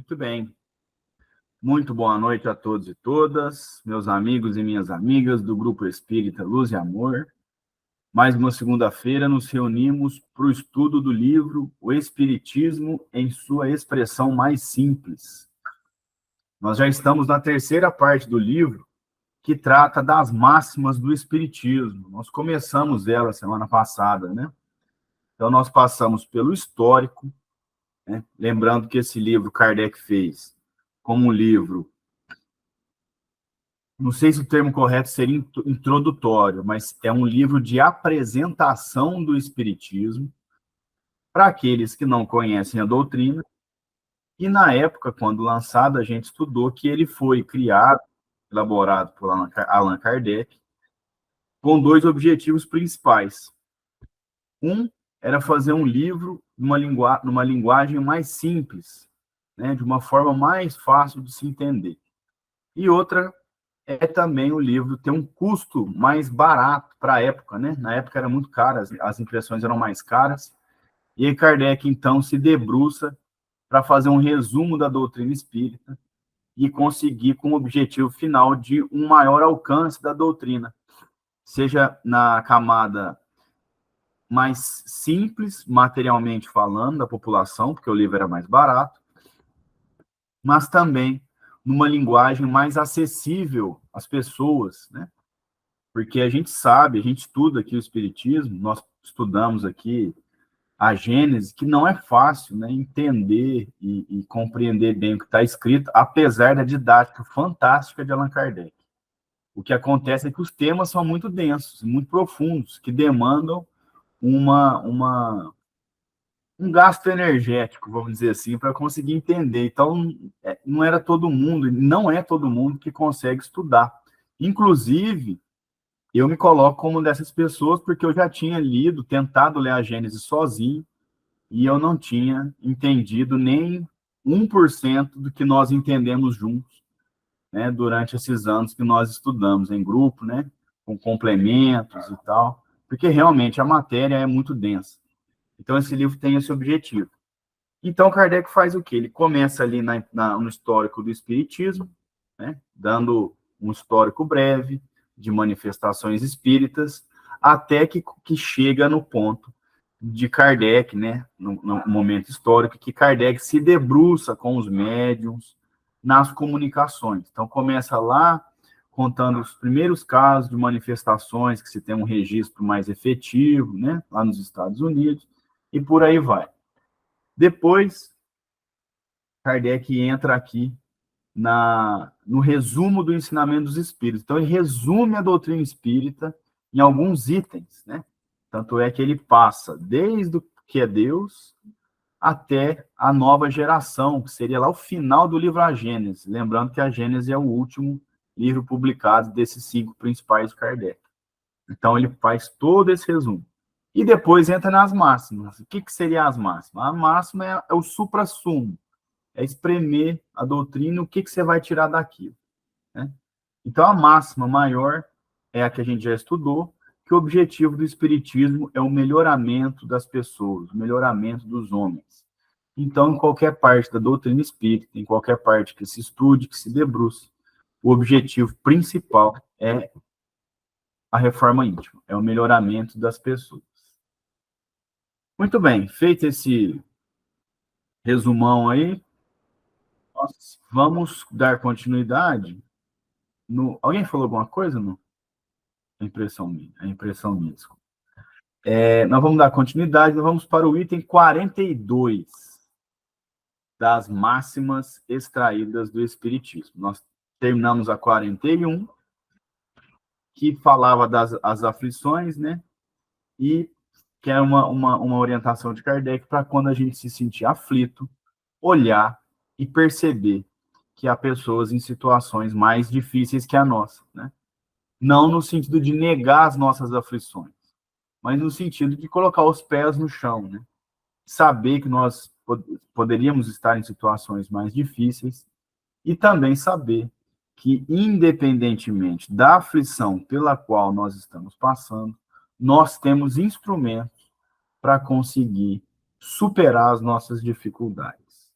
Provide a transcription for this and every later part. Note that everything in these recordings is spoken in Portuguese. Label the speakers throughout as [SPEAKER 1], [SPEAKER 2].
[SPEAKER 1] Muito bem. Muito boa noite a todos e todas, meus amigos e minhas amigas do Grupo Espírita Luz e Amor. Mais uma segunda-feira nos reunimos para o estudo do livro O Espiritismo em sua expressão mais simples. Nós já estamos na terceira parte do livro, que trata das máximas do Espiritismo. Nós começamos ela semana passada, né? Então, nós passamos pelo histórico, né? Lembrando que esse livro Kardec fez como um livro, não sei se o termo correto seria introdutório, mas é um livro de apresentação do Espiritismo para aqueles que não conhecem a doutrina. E na época, quando lançado, a gente estudou que ele foi criado, elaborado por Allan Kardec, com dois objetivos principais. Um era fazer um livro numa linguagem mais simples, né, de uma forma mais fácil de se entender. E outra é também o livro ter um custo mais barato para a época, né? Na época era muito caro, as impressões eram mais caras. E aí Kardec, então, se debruça para fazer um resumo da doutrina espírita e conseguir com o objetivo final de um maior alcance da doutrina, seja na camada mais simples, materialmente falando, da população, porque o livro era mais barato, mas também numa linguagem mais acessível às pessoas, né? Porque a gente sabe, a gente estuda aqui o Espiritismo, nós estudamos aqui a Gênese, que não é fácil, né, entender e compreender bem o que está escrito, apesar da didática fantástica de Allan Kardec. O que acontece é que os temas são muito densos, muito profundos, que demandam um gasto energético, vamos dizer assim, para conseguir entender. Então, não era todo mundo, não é todo mundo que consegue estudar. Inclusive, eu me coloco como dessas pessoas porque eu já tinha lido, tentado ler a Gênesis sozinho, e eu não tinha entendido nem 1% do que nós entendemos juntos, né, durante esses anos que nós estudamos em grupo, né, com complementos e tal, porque realmente a matéria é muito densa. Então, esse livro tem esse objetivo. Então, Kardec faz o quê? Ele começa ali no histórico do Espiritismo, né, dando um histórico breve de manifestações espíritas, até que chega no ponto de Kardec, né, no momento histórico, que Kardec se debruça com os médiums nas comunicações. Então, começa lá contando os primeiros casos de manifestações, que se tem um registro mais efetivo, né, lá nos Estados Unidos, e por aí vai. Depois, Kardec entra aqui no resumo do ensinamento dos espíritos. Então, ele resume a doutrina espírita em alguns itens, né? Tanto é que ele passa desde o que é Deus até a nova geração, que seria lá o final do livro A Gênese. Lembrando que a Gênese é o último livro publicado desses 5 principais de Kardec. Então, ele faz todo esse resumo. E depois entra nas máximas. O que seria as máximas? A máxima é o suprassumo, é espremer a doutrina, o que você vai tirar daquilo, né? Então, a máxima maior é a que a gente já estudou, que o objetivo do Espiritismo é o melhoramento das pessoas, o melhoramento dos homens. Então, em qualquer parte da doutrina espírita, em qualquer parte que se estude, que se debruce, o objetivo principal é a reforma íntima, é o melhoramento das pessoas. Muito bem, feito esse resumão aí, nós vamos dar continuidade no... Alguém falou alguma coisa? Não? A impressão minha. Nós vamos dar continuidade, nós vamos para o item 42 das máximas extraídas do Espiritismo. Nós terminamos a 41, que falava das aflições, né? E que é uma orientação de Kardec para quando a gente se sentir aflito, olhar e perceber que há pessoas em situações mais difíceis que a nossa, né? Não no sentido de negar as nossas aflições, mas no sentido de colocar os pés no chão, né? Saber que nós poderíamos estar em situações mais difíceis e também saber que, independentemente da aflição pela qual nós estamos passando, nós temos instrumentos para conseguir superar as nossas dificuldades.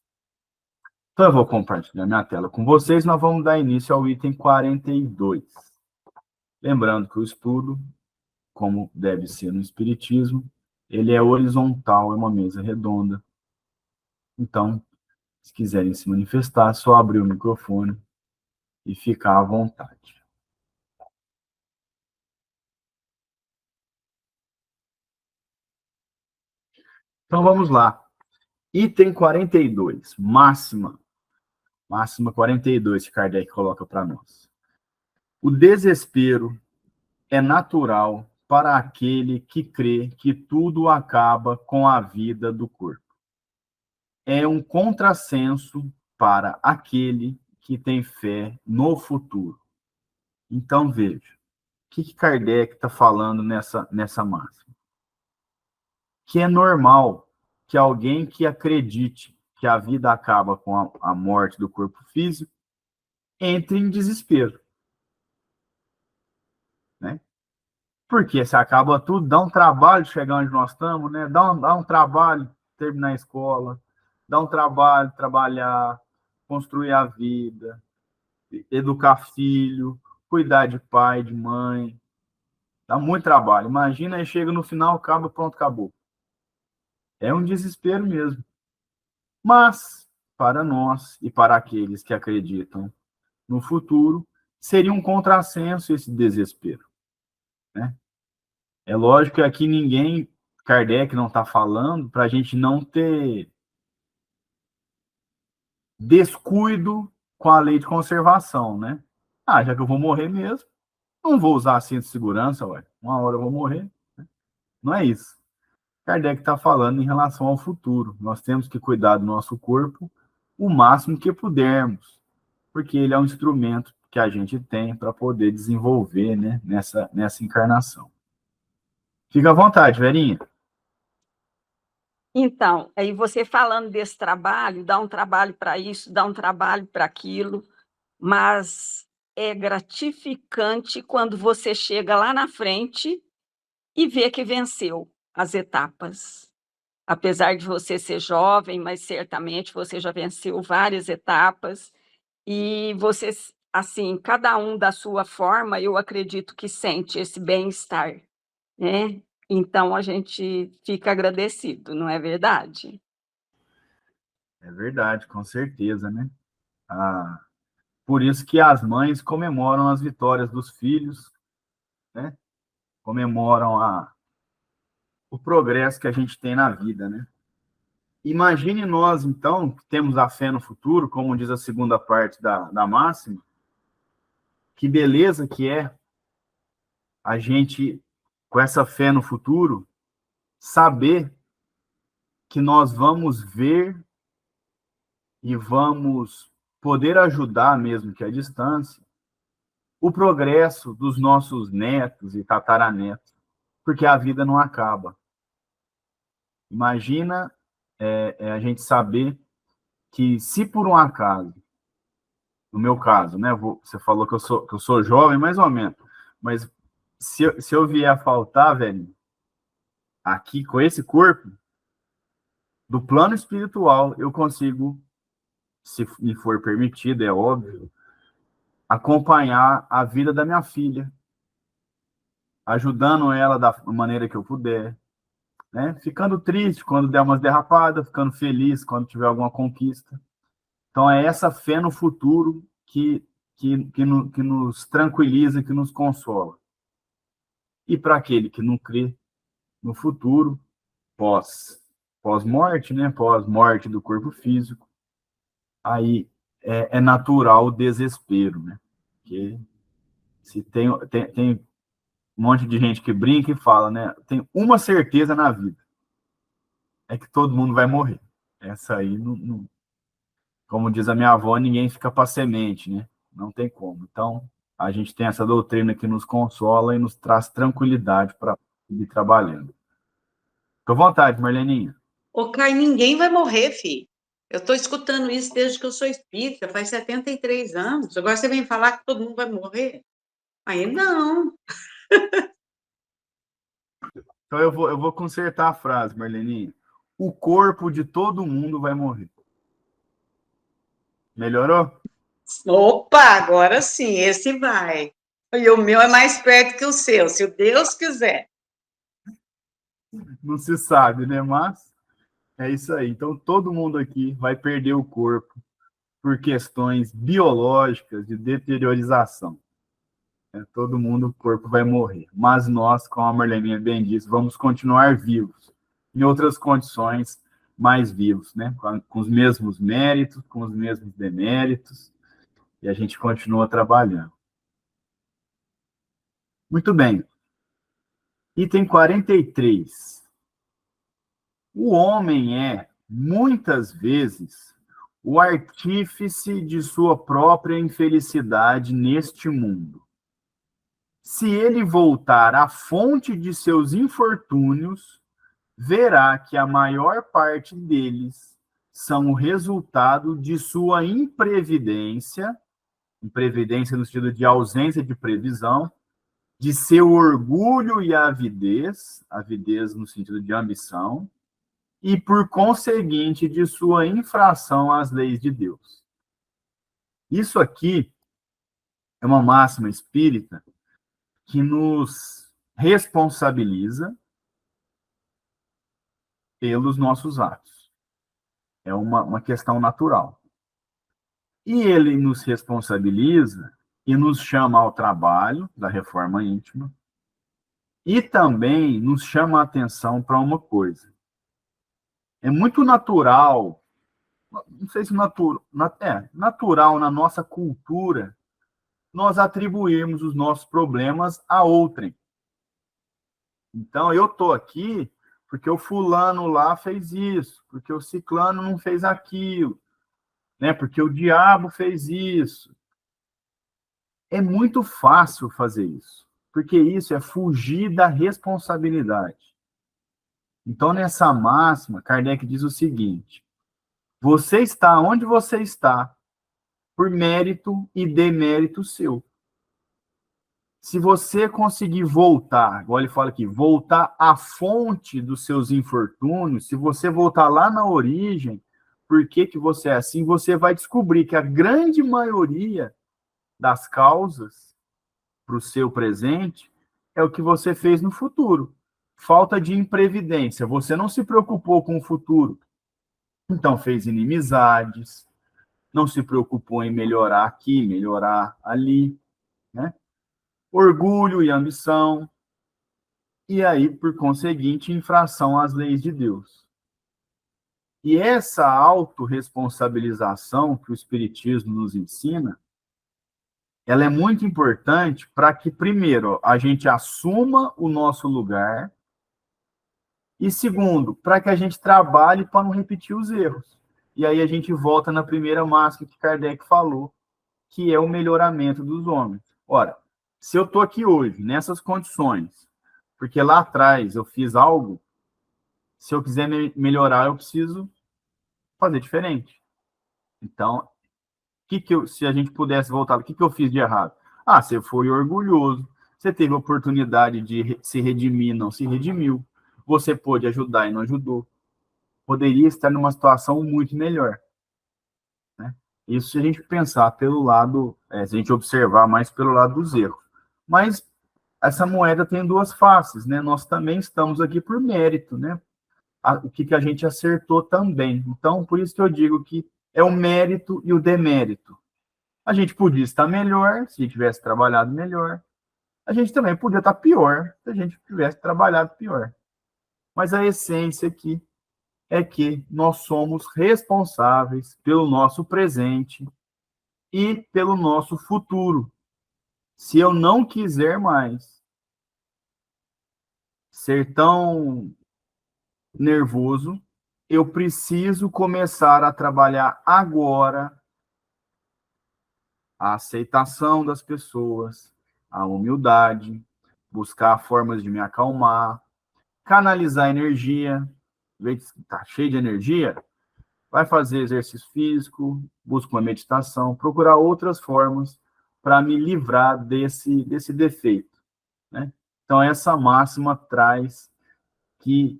[SPEAKER 1] Então, eu vou compartilhar minha tela com vocês. Nós vamos dar início ao item 42. Lembrando que o estudo, como deve ser no Espiritismo, ele é horizontal, é uma mesa redonda. Então, se quiserem se manifestar, só abrir o microfone e ficar à vontade. Então, vamos lá. Item 42, máxima 42, que Kardec coloca para nós. O desespero é natural para aquele que crê que tudo acaba com a vida do corpo. É um contrassenso para aquele que tem fé no futuro. Então, veja, o que Kardec está falando nessa máxima? Que é normal que alguém que acredite que a vida acaba com a morte do corpo físico entre em desespero, né? Porque se acaba tudo, dá um trabalho chegar onde nós estamos, né? Dá um trabalho terminar a escola, dá um trabalho trabalhar, construir a vida, educar filho, cuidar de pai, de mãe. Dá muito trabalho. Imagina, aí chega no final, acaba, pronto, acabou. É um desespero mesmo. Mas, para nós e para aqueles que acreditam no futuro, seria um contrassenso esse desespero, né? É lógico que aqui ninguém, Kardec não está falando para a gente não ter descuido com a lei de conservação, né? Ah, já que eu vou morrer mesmo, não vou usar cinto de segurança, ué. Uma hora eu vou morrer. Não é isso. Kardec está falando em relação ao futuro. Nós temos que cuidar do nosso corpo o máximo que pudermos, porque ele é um instrumento que a gente tem para poder desenvolver, né, nessa encarnação. Fica à vontade, Verinha.
[SPEAKER 2] Então, aí você falando desse trabalho, dá um trabalho para isso, dá um trabalho para aquilo, mas é gratificante quando você chega lá na frente e vê que venceu as etapas. Apesar de você ser jovem, mas certamente você já venceu várias etapas e você, assim, cada um da sua forma, eu acredito que sente esse bem-estar, né? Então a gente fica agradecido, não é verdade?
[SPEAKER 1] É verdade, com certeza, né? Ah, por isso que as mães comemoram as vitórias dos filhos, né? Comemoram o progresso que a gente tem na vida, né? Imagine nós, então, que temos a fé no futuro, como diz a segunda parte da máxima, que beleza que é a gente, com essa fé no futuro, saber que nós vamos ver e vamos poder ajudar, mesmo que à distância, o progresso dos nossos netos e tataranetos, porque a vida não acaba. Imagina a gente saber que, se por um acaso, no meu caso, né, você falou que eu sou jovem, mais ou menos, mas se eu vier a faltar, velho, aqui com esse corpo, do plano espiritual, eu consigo, se me for permitido, é óbvio, acompanhar a vida da minha filha, ajudando ela da maneira que eu puder, né? Ficando triste quando der umas derrapadas, ficando feliz quando tiver alguma conquista. Então, é essa fé no futuro que nos tranquiliza, que nos consola. E para aquele que não crê no futuro, pós-morte, né? Pós-morte do corpo físico, aí é natural o desespero, né? Porque se tem um monte de gente que brinca e fala, né? Tem uma certeza na vida, é que todo mundo vai morrer. Essa aí, como diz a minha avó, ninguém fica para semente, né? Não tem como. Então, a gente tem essa doutrina que nos consola e nos traz tranquilidade para ir trabalhando. Fica à vontade, Marleninha.
[SPEAKER 3] Ô, Caio, ninguém vai morrer, filho. Eu estou escutando isso desde que eu sou espírita, faz 73 anos. Agora você vem falar que todo mundo vai morrer? Aí não.
[SPEAKER 1] Então, eu vou consertar a frase, Marleninha. O corpo de todo mundo vai morrer. Melhorou?
[SPEAKER 3] Opa, agora sim, esse vai. E o meu é mais perto que o seu, se o Deus quiser.
[SPEAKER 1] Não se sabe, né? Mas é isso aí. Então, todo mundo aqui vai perder o corpo por questões biológicas de deteriorização. Todo mundo, o corpo vai morrer. Mas nós, como a Marleninha bem disse, vamos continuar vivos. Em outras condições, mais vivos, né? Com os mesmos méritos, com os mesmos deméritos. E a gente continua trabalhando. Muito bem. Item 43. O homem é, muitas vezes, o artífice de sua própria infelicidade neste mundo. Se ele voltar à fonte de seus infortúnios, verá que a maior parte deles são o resultado de sua imprevidência, imprevidência no sentido de ausência de previsão, de seu orgulho e avidez no sentido de ambição, e, por conseguinte, de sua infração às leis de Deus. Isso aqui é uma máxima espírita que nos responsabiliza pelos nossos atos. É uma questão natural. E ele nos responsabiliza e nos chama ao trabalho da reforma íntima e também nos chama a atenção para uma coisa. É muito natural, não sei se natural na nossa cultura, nós atribuirmos os nossos problemas a outrem. Então, eu estou aqui porque o fulano lá fez isso, porque o ciclano não fez aquilo, né? Porque o diabo fez isso. É muito fácil fazer isso, porque isso é fugir da responsabilidade. Então, nessa máxima, Kardec diz o seguinte: você está onde você está por mérito e demérito seu. Se você conseguir voltar, igual ele fala aqui, voltar à fonte dos seus infortúnios, se você voltar lá na origem, por que que você é assim, você vai descobrir que a grande maioria das causas para o seu presente é o que você fez no futuro. Falta de imprevidência. Você não se preocupou com o futuro. Então fez inimizades, não se preocupou em melhorar aqui, melhorar ali, né? Orgulho e ambição, e aí, por conseguinte, infração às leis de Deus. E essa autorresponsabilização que o Espiritismo nos ensina, ela é muito importante para que, primeiro, a gente assuma o nosso lugar e, segundo, para que a gente trabalhe para não repetir os erros. E aí a gente volta na primeira máxima que Kardec falou, que é o melhoramento dos homens. Ora, se eu estou aqui hoje, nessas condições, porque lá atrás eu fiz algo, se eu quiser melhorar, eu preciso fazer diferente. Então, se a gente pudesse voltar, o que eu fiz de errado? Ah, você foi orgulhoso, você teve a oportunidade de se redimir, não se redimiu, você pôde ajudar e não ajudou. Poderia estar numa situação muito melhor. Né? Isso se a gente pensar pelo lado, se a gente observar mais pelo lado dos erros. Mas essa moeda tem duas faces, né? Nós também estamos aqui por mérito, né? O que a gente acertou também. Então, por isso que eu digo que é o mérito e o demérito. A gente podia estar melhor se tivesse trabalhado melhor. A gente também podia estar pior se a gente tivesse trabalhado pior. Mas a essência aqui é que nós somos responsáveis pelo nosso presente e pelo nosso futuro. Se eu não quiser mais ser tão nervoso, eu preciso começar a trabalhar agora a aceitação das pessoas, a humildade, buscar formas de me acalmar, canalizar energia, ver que está cheio de energia, vai fazer exercício físico, busca uma meditação, procurar outras formas para me livrar desse defeito. Né? Então, essa máxima traz que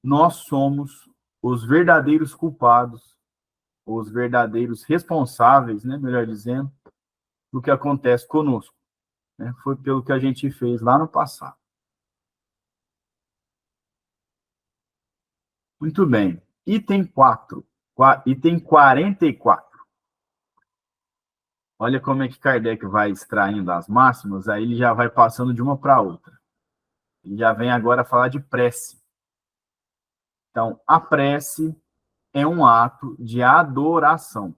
[SPEAKER 1] nós somos os verdadeiros culpados os verdadeiros responsáveis, né, melhor dizendo, do que acontece conosco, né? Foi pelo que a gente fez lá no passado. Muito bem. Item 4. Item 44. Olha como é que Kardec vai extraindo as máximas, aí ele já vai passando de uma para outra. Ele já vem agora falar de prece. Então, a prece é um ato de adoração.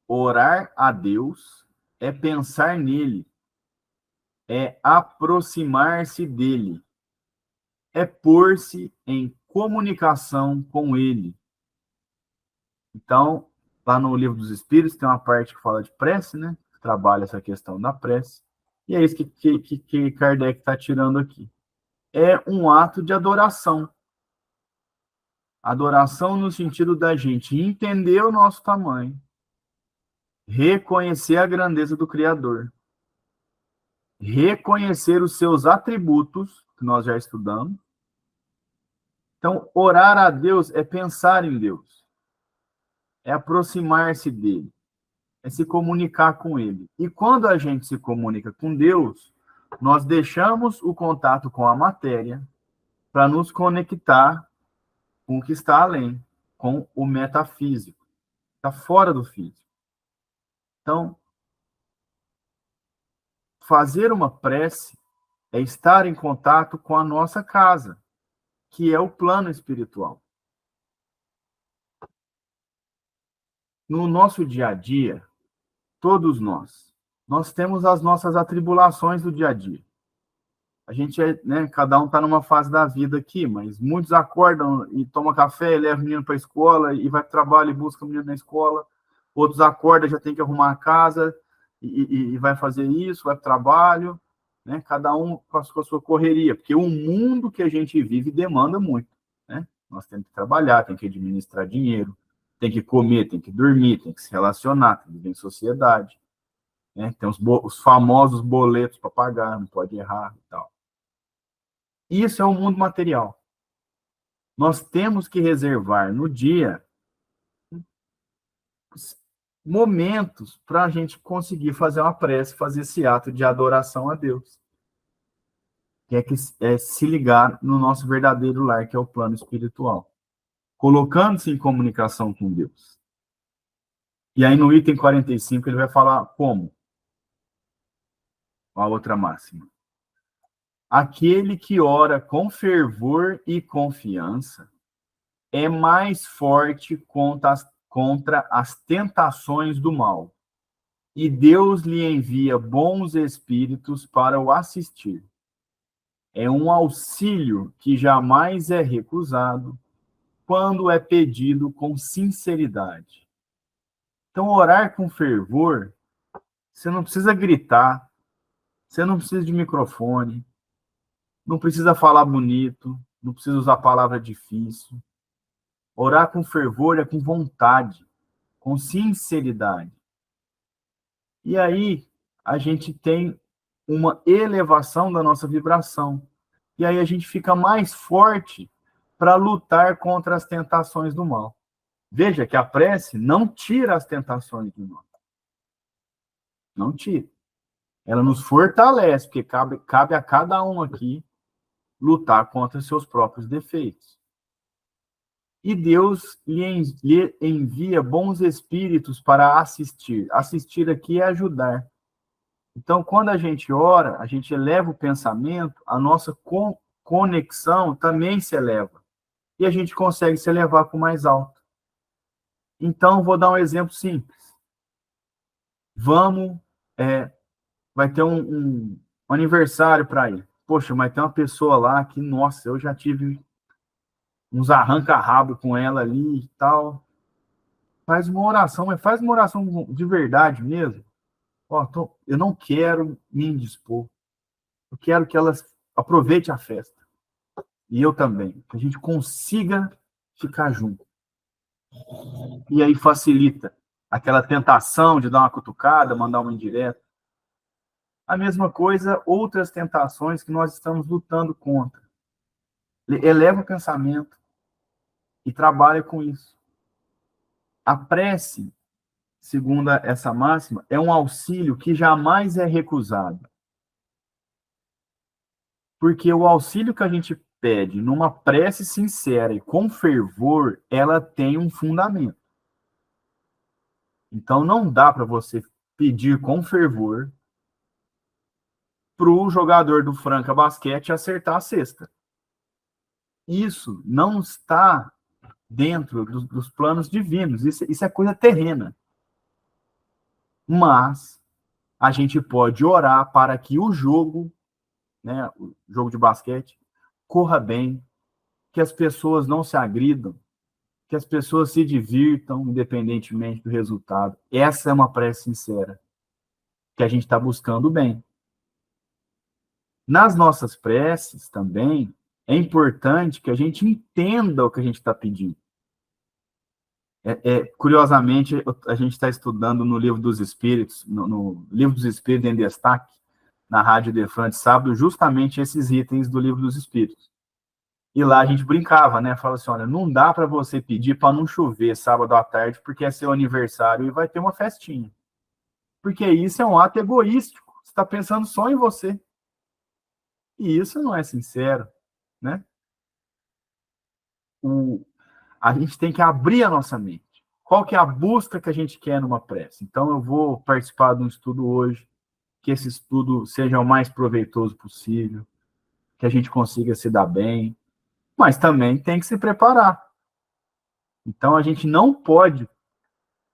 [SPEAKER 1] Orar a Deus é pensar nele, é aproximar-se dele, é pôr-se em comunicação com ele. Então, lá no Livro dos Espíritos tem uma parte que fala de prece, né? Que trabalha essa questão da prece. E é isso que Kardec está tirando aqui. É um ato de adoração. Adoração no sentido da gente entender o nosso tamanho, reconhecer a grandeza do Criador, reconhecer os seus atributos, que nós já estudamos. Então, orar a Deus é pensar em Deus, é aproximar-se dele, é se comunicar com ele. E quando a gente se comunica com Deus, nós deixamos o contato com a matéria para nos conectar com o que está além, com o metafísico, está fora do físico. Então, fazer uma prece é estar em contato com a nossa casa, que é o plano espiritual. No nosso dia a dia, todos nós temos as nossas atribulações do dia a dia. A gente né, cada um está numa fase da vida aqui, mas muitos acordam e tomam café, e levam o menino para a escola, e vai para o trabalho e busca o menino na escola. Outros acordam, já tem que arrumar a casa, e vai fazer isso, vai para o trabalho, né? Cada um com a sua correria, porque o mundo que a gente vive demanda muito, né? Nós temos que trabalhar, tem que administrar dinheiro, tem que comer, tem que dormir, tem que se relacionar, tem que viver em sociedade, né? Tem os famosos boletos para pagar, não pode errar e tal. Isso é o mundo material. Nós temos que reservar no dia momentos para a gente conseguir fazer uma prece, fazer esse ato de adoração a Deus. Que é se ligar no nosso verdadeiro lar, que é o plano espiritual. Colocando-se em comunicação com Deus. E aí no item 45 ele vai falar como? A outra máxima. Aquele que ora com fervor e confiança é mais forte contra as tentações do mal, e Deus lhe envia bons espíritos para o assistir. É um auxílio que jamais é recusado quando é pedido com sinceridade. Então, orar com fervor, você não precisa gritar, você não precisa de microfone, não precisa falar bonito, não precisa usar palavra difícil. Orar com fervor é com vontade, com sinceridade. E aí a gente tem uma elevação da nossa vibração. E aí a gente fica mais forte para lutar contra as tentações do mal. Veja que a prece não tira as tentações do mal. Não tira. Ela nos fortalece, porque cabe a cada um aqui lutar contra seus próprios defeitos. E Deus lhe envia bons espíritos para assistir. Assistir aqui é ajudar. Então, quando a gente ora, a gente eleva o pensamento, a nossa conexão também se eleva. E a gente consegue se elevar com mais alto. Então, vou dar um exemplo simples. Vai ter um aniversário para ir. Poxa, mas tem uma pessoa lá que, nossa, eu já tive uns arranca-rabo com ela ali e tal. Faz uma oração, mas faz uma oração de verdade mesmo. Eu não quero me indispor. Eu quero que elas aproveitem a festa. E eu também. Que a gente consiga ficar junto. E aí facilita aquela tentação de dar uma cutucada, mandar uma indireta. A mesma coisa, outras tentações que nós estamos lutando contra. Eleva o pensamento e trabalha com isso. A prece, segundo essa máxima, é um auxílio que jamais é recusado. Porque o auxílio que a gente pede numa prece sincera e com fervor, ela tem um fundamento. Então, não dá para você pedir com fervor para o jogador do Franca Basquete acertar a cesta. Isso não está dentro dos planos divinos. Isso é coisa terrena. Mas a gente pode orar para que o jogo, né, o jogo de basquete, corra bem, que as pessoas não se agridam, que as pessoas se divirtam, independentemente do resultado. Essa é uma prece sincera, que a gente está buscando o bem. Nas nossas preces também, é importante que a gente entenda o que a gente está pedindo. Curiosamente, a gente está estudando no Livro dos Espíritos, no Livro dos Espíritos em Destaque, na Rádio Defrante, sábado, justamente esses itens do Livro dos Espíritos. E lá a gente brincava, né? Fala assim, olha, não dá para você pedir para não chover sábado à tarde, porque é seu aniversário e vai ter uma festinha. Porque isso é um ato egoístico. Você está pensando só em você. E isso não é sincero, né? A gente tem que abrir a nossa mente. Qual que é a busca que a gente quer numa prece? Então, eu vou participar de um estudo hoje, que esse estudo seja o mais proveitoso possível, que a gente consiga se dar bem, mas também tem que se preparar. Então, a gente não pode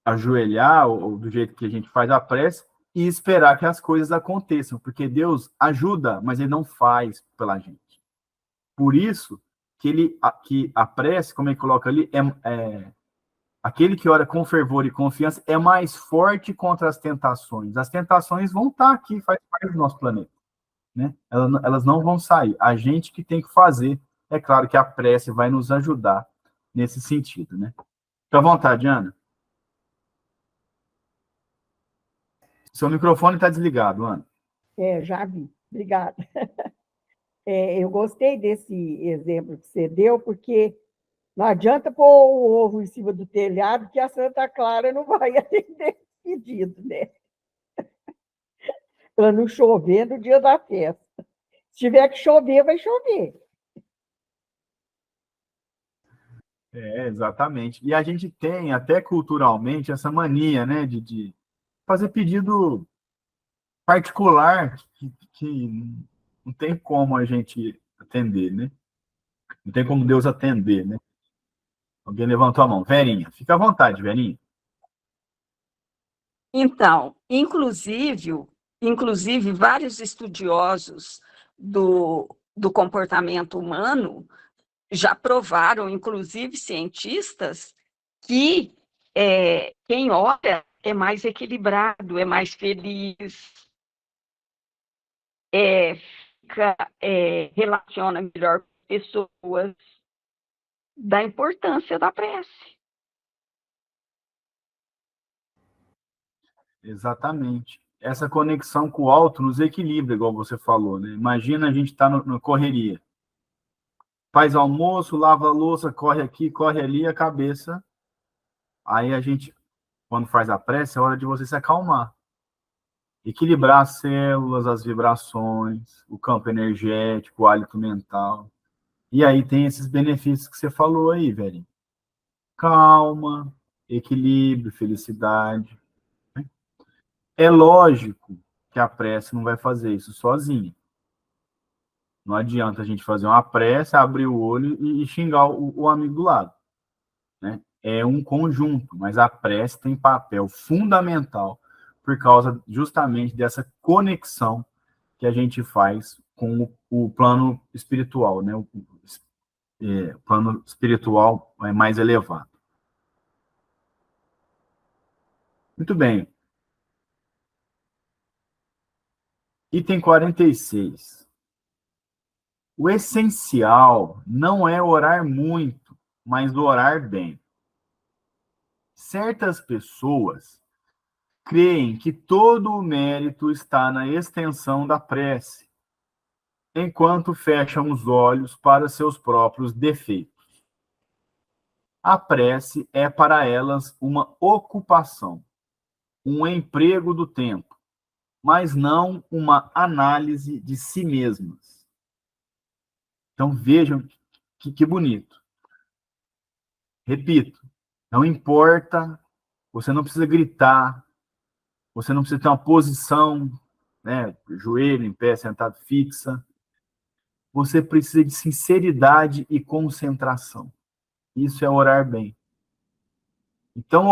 [SPEAKER 1] ajoelhar, ou do jeito que a gente faz a prece, e esperar que as coisas aconteçam, porque Deus ajuda, mas Ele não faz pela gente. Por isso que a prece, como ele coloca ali, aquele que ora com fervor e confiança é mais forte contra as tentações. As tentações vão estar aqui, faz parte do nosso planeta, né? Elas não vão sair. A gente que tem que fazer. É claro que a prece vai nos ajudar nesse sentido, né? Fica à vontade, Ana. Seu microfone está desligado, Ana.
[SPEAKER 4] Já vi. Obrigada. Eu gostei desse exemplo que você deu, porque não adianta pôr o ovo em cima do telhado que a Santa Clara não vai atender pedido, né? Para não chover no dia da festa. Se tiver que chover, vai chover.
[SPEAKER 1] Exatamente. E a gente tem, até culturalmente, essa mania, né, de fazer pedido particular que não tem como a gente atender, né? Não tem como Deus atender, né? Alguém levantou a mão. Verinha, fica à vontade, Verinha.
[SPEAKER 2] Então, inclusive vários estudiosos do comportamento humano já provaram, inclusive cientistas, que quem ora é mais equilibrado, é mais feliz, relaciona melhor com pessoas, da importância da prece.
[SPEAKER 1] Exatamente. Essa conexão com o alto nos equilibra, igual você falou, né? Imagina a gente estar na correria. Faz almoço, lava a louça, corre aqui, corre ali, a cabeça. Aí a gente, quando faz a prece, é hora de você se acalmar. Equilibrar as células, as vibrações, o campo energético, o hálito mental. E aí tem esses benefícios que você falou aí, velho. Calma, equilíbrio, felicidade. É lógico que a prece não vai fazer isso sozinha. Não adianta a gente fazer uma prece, abrir o olho e xingar o amigo do lado, né? É um conjunto, mas a prece tem papel fundamental por causa justamente dessa conexão que a gente faz com o plano espiritual, né? O plano espiritual é mais elevado. Muito bem. Item 46. O essencial não é orar muito, mas orar bem. Certas pessoas creem que todo o mérito está na extensão da prece, enquanto fecham os olhos para seus próprios defeitos. A prece é para elas uma ocupação, um emprego do tempo, mas não uma análise de si mesmas. Então vejam que bonito. Repito, não importa, você não precisa gritar, você não precisa ter uma posição, né, joelho em pé, sentado fixa. Você precisa de sinceridade e concentração. Isso é orar bem. Então,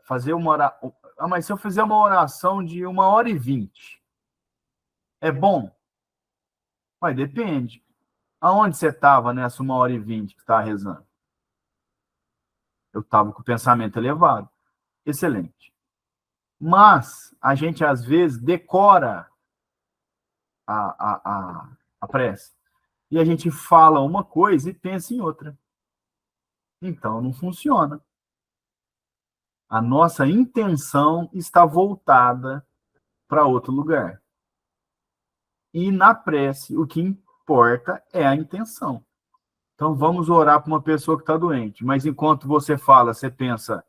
[SPEAKER 1] fazer uma oração. Ah, mas se eu fizer uma oração de 1h20, é bom? Mas depende. Aonde você estava nessa 1h20 que estava rezando? Eu estava com o pensamento elevado. Excelente. Mas a gente, às vezes, decora a prece. E a gente fala uma coisa e pensa em outra. Então, não funciona. A nossa intenção está voltada para outro lugar. E na prece, o que importa é a intenção. Então, vamos orar para uma pessoa que está doente. Mas enquanto você fala, você pensa,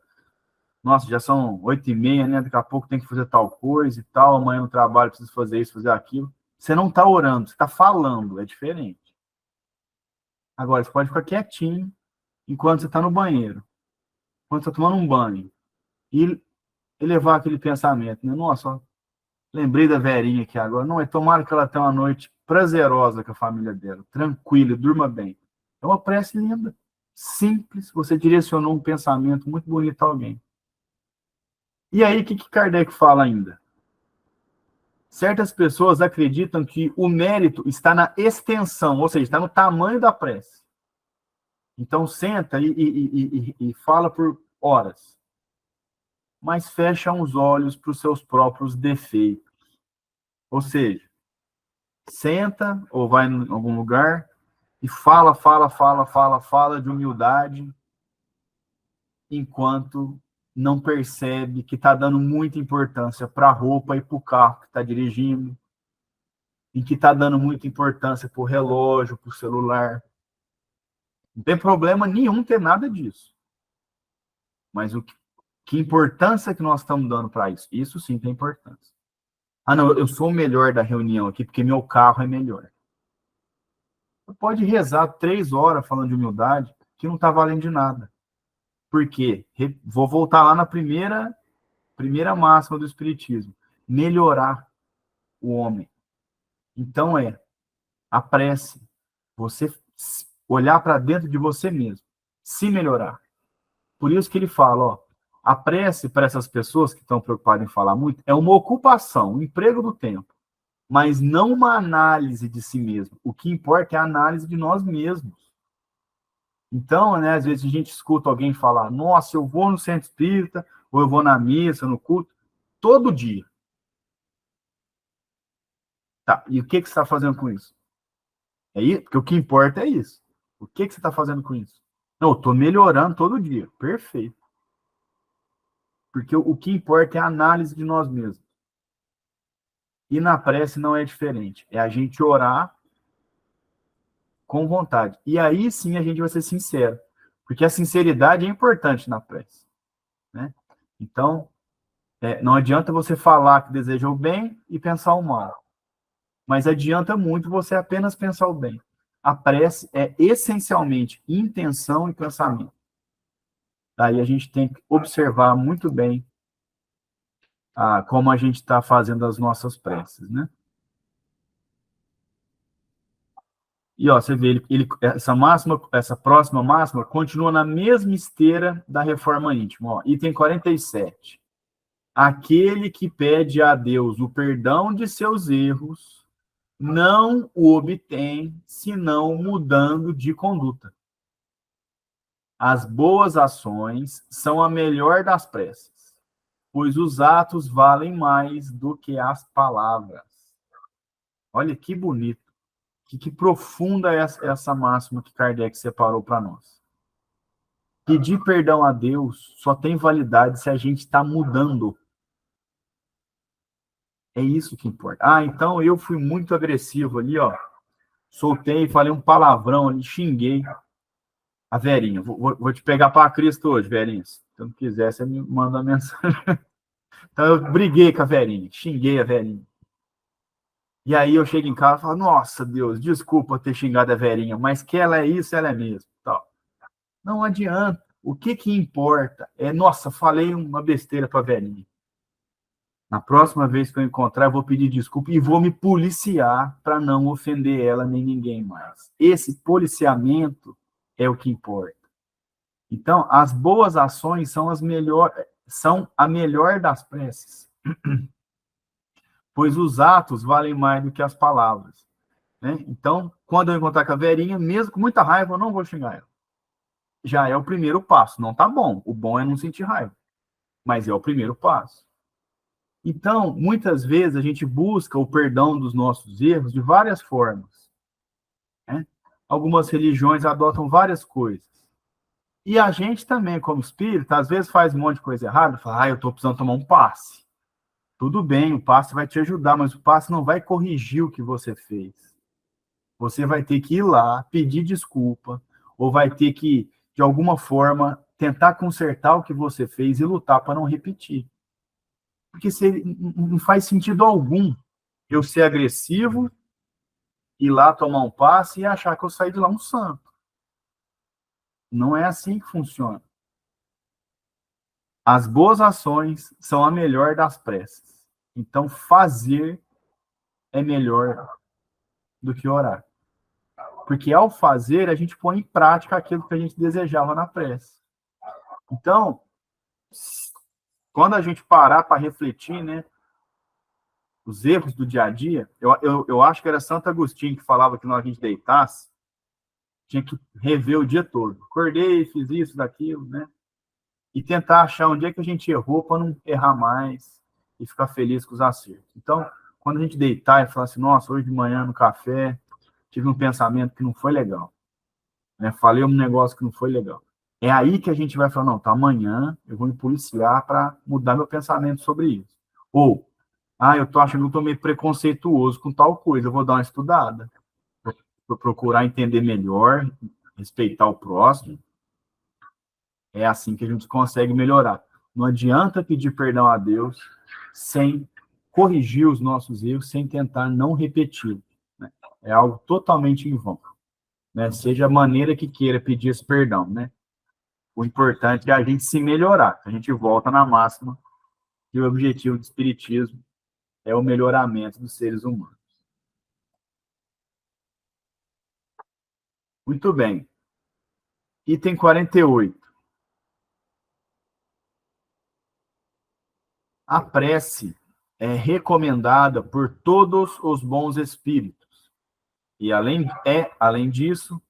[SPEAKER 1] nossa, já são 8h30, né? Daqui a pouco tem que fazer tal coisa e tal, amanhã no trabalho preciso fazer isso, fazer aquilo. Você não está orando, você está falando, é diferente. Agora, você pode ficar quietinho enquanto você está no banheiro, enquanto você está tomando um banho, e levar aquele pensamento, né? Nossa, ó, lembrei da Verinha aqui agora. Não, é tomara que ela tenha uma noite prazerosa com a família dela, tranquila, durma bem. É uma prece linda, simples, você direcionou um pensamento muito bonito a alguém. E aí, o que Kardec fala ainda? Certas pessoas acreditam que o mérito está na extensão, ou seja, está no tamanho da prece. Então, senta e fala por horas, mas fecham os olhos para os seus próprios defeitos. Ou seja, senta ou vai em algum lugar e fala de humildade, enquanto não percebe que está dando muita importância para a roupa e para o carro que está dirigindo, e que está dando muita importância para o relógio, para o celular. Não tem problema nenhum ter nada disso. Mas que importância que nós estamos dando para isso? Isso sim tem importância. Ah, não, eu sou o melhor da reunião aqui porque meu carro é melhor. Você pode rezar 3 horas falando de humildade que não está valendo de nada. Por quê? Vou voltar lá na primeira máxima do Espiritismo. Melhorar o homem. Então a prece, você olhar para dentro de você mesmo, se melhorar. Por isso que ele fala, ó, a prece para essas pessoas que estão preocupadas em falar muito é uma ocupação, um emprego do tempo, mas não uma análise de si mesmo. O que importa é a análise de nós mesmos. Então, né, às vezes a gente escuta alguém falar, nossa, eu vou no centro espírita, ou eu vou na missa, no culto, todo dia. Tá, e o que você está fazendo com isso? Porque o que importa é isso. O que você está fazendo com isso? Não, eu estou melhorando todo dia. Perfeito. Porque o que importa é a análise de nós mesmos. E na prece não é diferente. É a gente orar com vontade. E aí sim a gente vai ser sincero. Porque a sinceridade é importante na prece. Né? Então, não adianta você falar que deseja o bem e pensar o mal. Mas adianta muito você apenas pensar o bem. A prece é essencialmente intenção e pensamento. Daí a gente tem que observar muito bem como a gente está fazendo as nossas preces, né? E ó, você vê, essa próxima máxima continua na mesma esteira da reforma íntima. Ó, item 47. Aquele que pede a Deus o perdão de seus erros não o obtém, senão mudando de conduta. As boas ações são a melhor das preces, pois os atos valem mais do que as palavras. Olha que bonito. Que profunda é essa máxima que Kardec separou para nós. Pedir perdão a Deus só tem validade se a gente está mudando. É isso que importa. Então eu fui muito agressivo ali, ó. Soltei, falei um palavrão ali, xinguei. A Verinha, vou te pegar para Cristo hoje, Verinha. Se tu não quiser, você me manda uma mensagem. Então eu briguei com a Verinha, xinguei a Verinha. E aí eu chego em casa e falo, nossa, Deus, desculpa ter xingado a Verinha, mas que ela é isso, ela é mesmo. Tal. Não adianta. O que importa é, nossa, falei uma besteira para a Verinha. Na próxima vez que eu encontrar, eu vou pedir desculpa e vou me policiar para não ofender ela nem ninguém mais. Esse policiamento é o que importa. Então, as boas ações são são a melhor das preces, pois os atos valem mais do que as palavras. Né? Então, quando eu encontrar com a Verinha, mesmo com muita raiva, eu não vou xingar ela. Já é o primeiro passo. Não tá bom. O bom é não sentir raiva, mas é o primeiro passo. Então, muitas vezes a gente busca o perdão dos nossos erros de várias formas. Né? Algumas religiões adotam várias coisas. E a gente também, como espírita, às vezes faz um monte de coisa errada, fala, eu estou precisando tomar um passe. Tudo bem, o passe vai te ajudar, mas o passe não vai corrigir o que você fez. Você vai ter que ir lá, pedir desculpa, ou vai ter que, de alguma forma, tentar consertar o que você fez e lutar para não repetir. Porque não faz sentido algum eu ser agressivo, ir lá tomar um passe e achar que eu saí de lá um santo. Não é assim que funciona. As boas ações são a melhor das preces. Então, fazer é melhor do que orar. Porque ao fazer, a gente põe em prática aquilo que a gente desejava na prece. Então, quando a gente parar para refletir, né, os erros do dia a dia, eu acho que era Santo Agostinho que falava que na hora que a gente deitasse, tinha que rever o dia todo. Acordei, fiz isso, daquilo, né? E tentar achar onde é que a gente errou para não errar mais e ficar feliz com os acertos. Então, quando a gente deitar e falar assim, nossa, hoje de manhã no café tive um pensamento que não foi legal, né? Falei um negócio que não foi legal. É aí que a gente vai falar, não, tá, amanhã eu vou me policiar para mudar meu pensamento sobre isso. Ou, eu tô achando que eu tô meio preconceituoso com tal coisa, eu vou dar uma estudada, vou procurar entender melhor, respeitar o próximo. É assim que a gente consegue melhorar. Não adianta pedir perdão a Deus sem corrigir os nossos erros, sem tentar não repetir. Né? É algo totalmente em vão. Né? Seja a maneira que queira pedir esse perdão. Né? O importante é a gente se melhorar. A gente volta na máxima que o objetivo do Espiritismo é o melhoramento dos seres humanos. Muito bem. Item 48. A prece é recomendada por todos os bons espíritos e, além disso,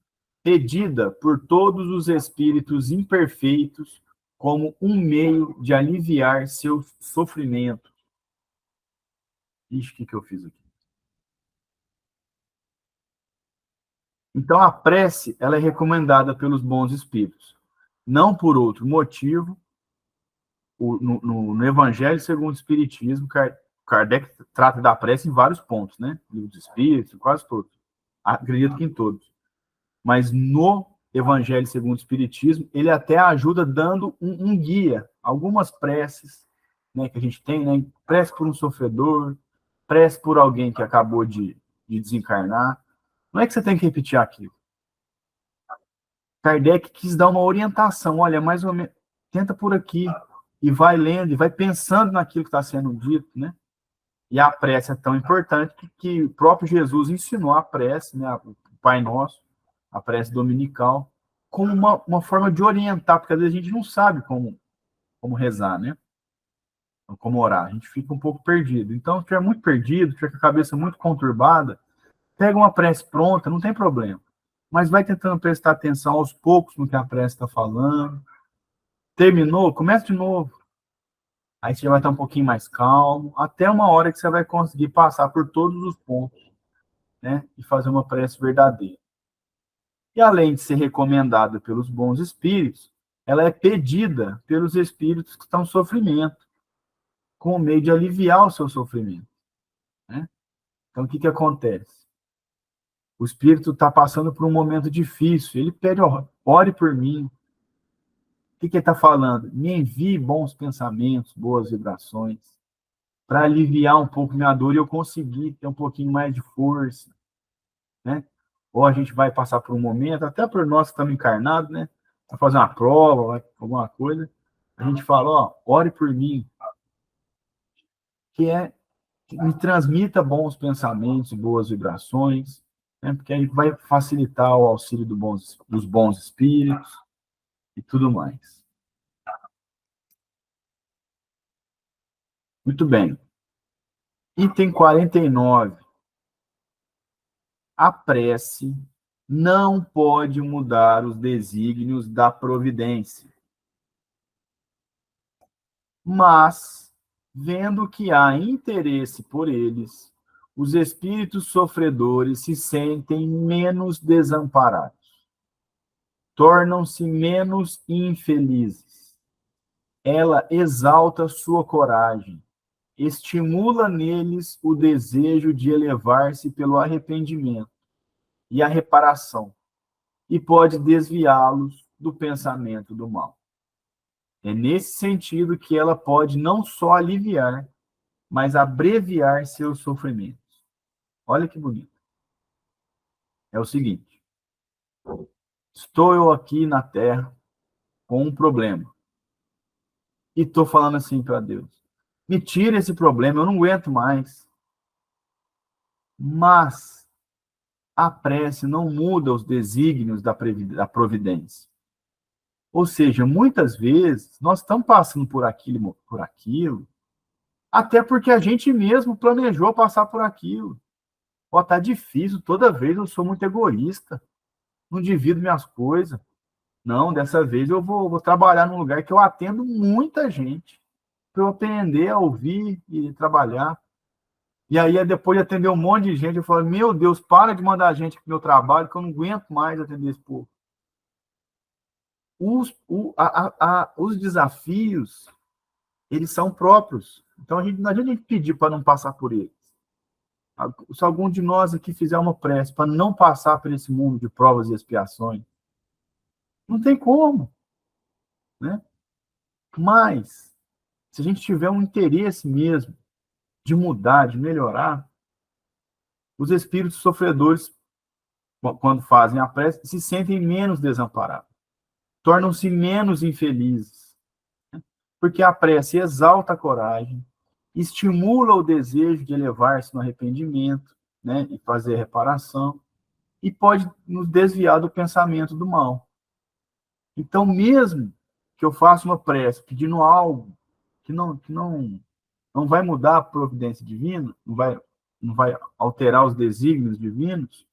[SPEAKER 1] pedida por todos os espíritos imperfeitos como um meio de aliviar seu sofrimento. Ixi, o que eu fiz aqui? Então, a prece ela é recomendada pelos bons espíritos, não por outro motivo. No Evangelho segundo o Espiritismo, Kardec trata da prece em vários pontos, né? Livro dos Espíritos, quase todos. Acredito que em todos. Mas no Evangelho segundo o Espiritismo, ele até ajuda dando um guia, algumas preces, né, que a gente tem, né? Prece por um sofredor, prece por alguém que acabou de desencarnar. Não é que você tem que repetir aquilo. Kardec quis dar uma orientação, olha, mais ou menos, tenta por aqui, e vai lendo, e vai pensando naquilo que está sendo dito, né? E a prece é tão importante que o próprio Jesus ensinou a prece, né? O Pai Nosso, a prece dominical, como uma forma de orientar, porque às vezes a gente não sabe como rezar, né? Como orar, a gente fica um pouco perdido. Então, se estiver muito perdido, tiver com a cabeça muito conturbada, pega uma prece pronta, não tem problema. Mas vai tentando prestar atenção aos poucos no que a prece está falando. Terminou? Começa de novo. Aí você vai estar um pouquinho mais calmo, até uma hora que você vai conseguir passar por todos os pontos, né? E fazer uma prece verdadeira. E além de ser recomendada pelos bons espíritos, ela é pedida pelos espíritos que estão em sofrimento, com o meio de aliviar o seu sofrimento. Né? Então, o que acontece? O espírito está passando por um momento difícil. Ele pede, ore por mim. O que ele está falando? Me envie bons pensamentos, boas vibrações, para aliviar um pouco minha dor e eu conseguir ter um pouquinho mais de força, né? Ou a gente vai passar por um momento, até por nós que estamos encarnados, né? Vai fazer uma prova, alguma coisa, a gente fala, ore por mim, que me transmita bons pensamentos, boas vibrações, né? Porque aí vai facilitar o auxílio dos bons espíritos e tudo mais. Muito bem. Item 49. A prece não pode mudar os desígnios da providência. Mas, vendo que há interesse por eles, os espíritos sofredores se sentem menos desamparados, tornam-se menos infelizes. Ela exalta sua coragem, estimula neles o desejo de elevar-se pelo arrependimento e a reparação, e pode desviá-los do pensamento do mal. É nesse sentido que ela pode não só aliviar, mas abreviar seus sofrimentos. Olha que bonito. É o seguinte: estou eu aqui na Terra com um problema e estou falando assim para Deus: me tira esse problema, eu não aguento mais. Mas a prece não muda os desígnios da providência. Ou seja, muitas vezes nós estamos passando por aquilo, até porque a gente mesmo planejou passar por aquilo. Tá difícil, toda vez eu sou muito egoísta, não divido minhas coisas. Não, dessa vez eu vou trabalhar num lugar que eu atendo muita gente, para eu aprender a ouvir e trabalhar. E aí, depois de atender um monte de gente, eu falo, meu Deus, para de mandar gente pro meu trabalho, que eu não aguento mais atender esse povo. Os desafios, eles são próprios. Então, não adianta a gente pedir para não passar por eles. Se algum de nós aqui fizer uma prece para não passar por esse mundo de provas e expiações, não tem como, né? Mas, se a gente tiver um interesse mesmo de mudar, de melhorar, os espíritos sofredores, quando fazem a prece, se sentem menos desamparados, tornam-se menos infelizes, né? Porque a prece exalta a coragem, estimula o desejo de elevar-se no arrependimento, né, e fazer reparação, e pode nos desviar do pensamento do mal. Então, mesmo que eu faça uma prece pedindo algo que não vai mudar a providência divina, não vai alterar os desígnios divinos,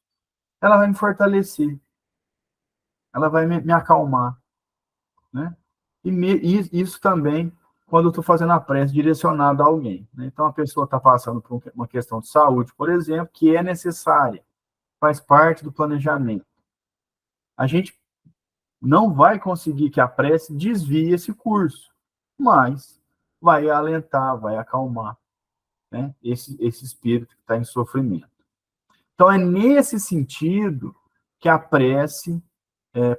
[SPEAKER 1] ela vai me fortalecer, ela vai me acalmar, né? E isso também quando eu estou fazendo a prece direcionada a alguém, né? Então, a pessoa está passando por uma questão de saúde, por exemplo, que é necessária, faz parte do planejamento. A gente não vai conseguir que a prece desvie esse curso, mas vai alentar, vai acalmar, né, esse espírito que está em sofrimento. Então, é nesse sentido que a prece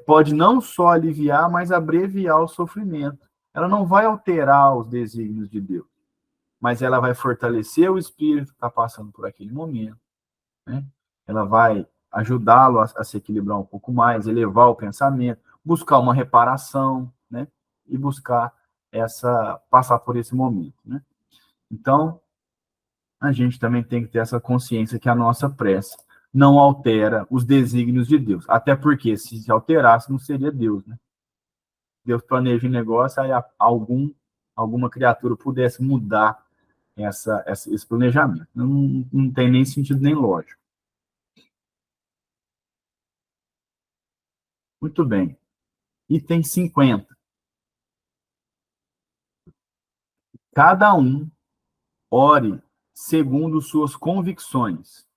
[SPEAKER 1] pode não só aliviar, mas abreviar o sofrimento. Ela não vai alterar os desígnios de Deus, mas ela vai fortalecer o espírito que está passando por aquele momento, né? Ela vai ajudá-lo a se equilibrar um pouco mais, elevar o pensamento, buscar uma reparação, né? E buscar passar por esse momento, né? Então, a gente também tem que ter essa consciência que a nossa prece não altera os desígnios de Deus. Até porque, se alterasse, não seria Deus, né? Deus planeja um negócio, aí alguma criatura pudesse mudar esse planejamento. Não tem nem sentido, nem lógico. Muito bem. Item 50. Cada um ore segundo suas convicções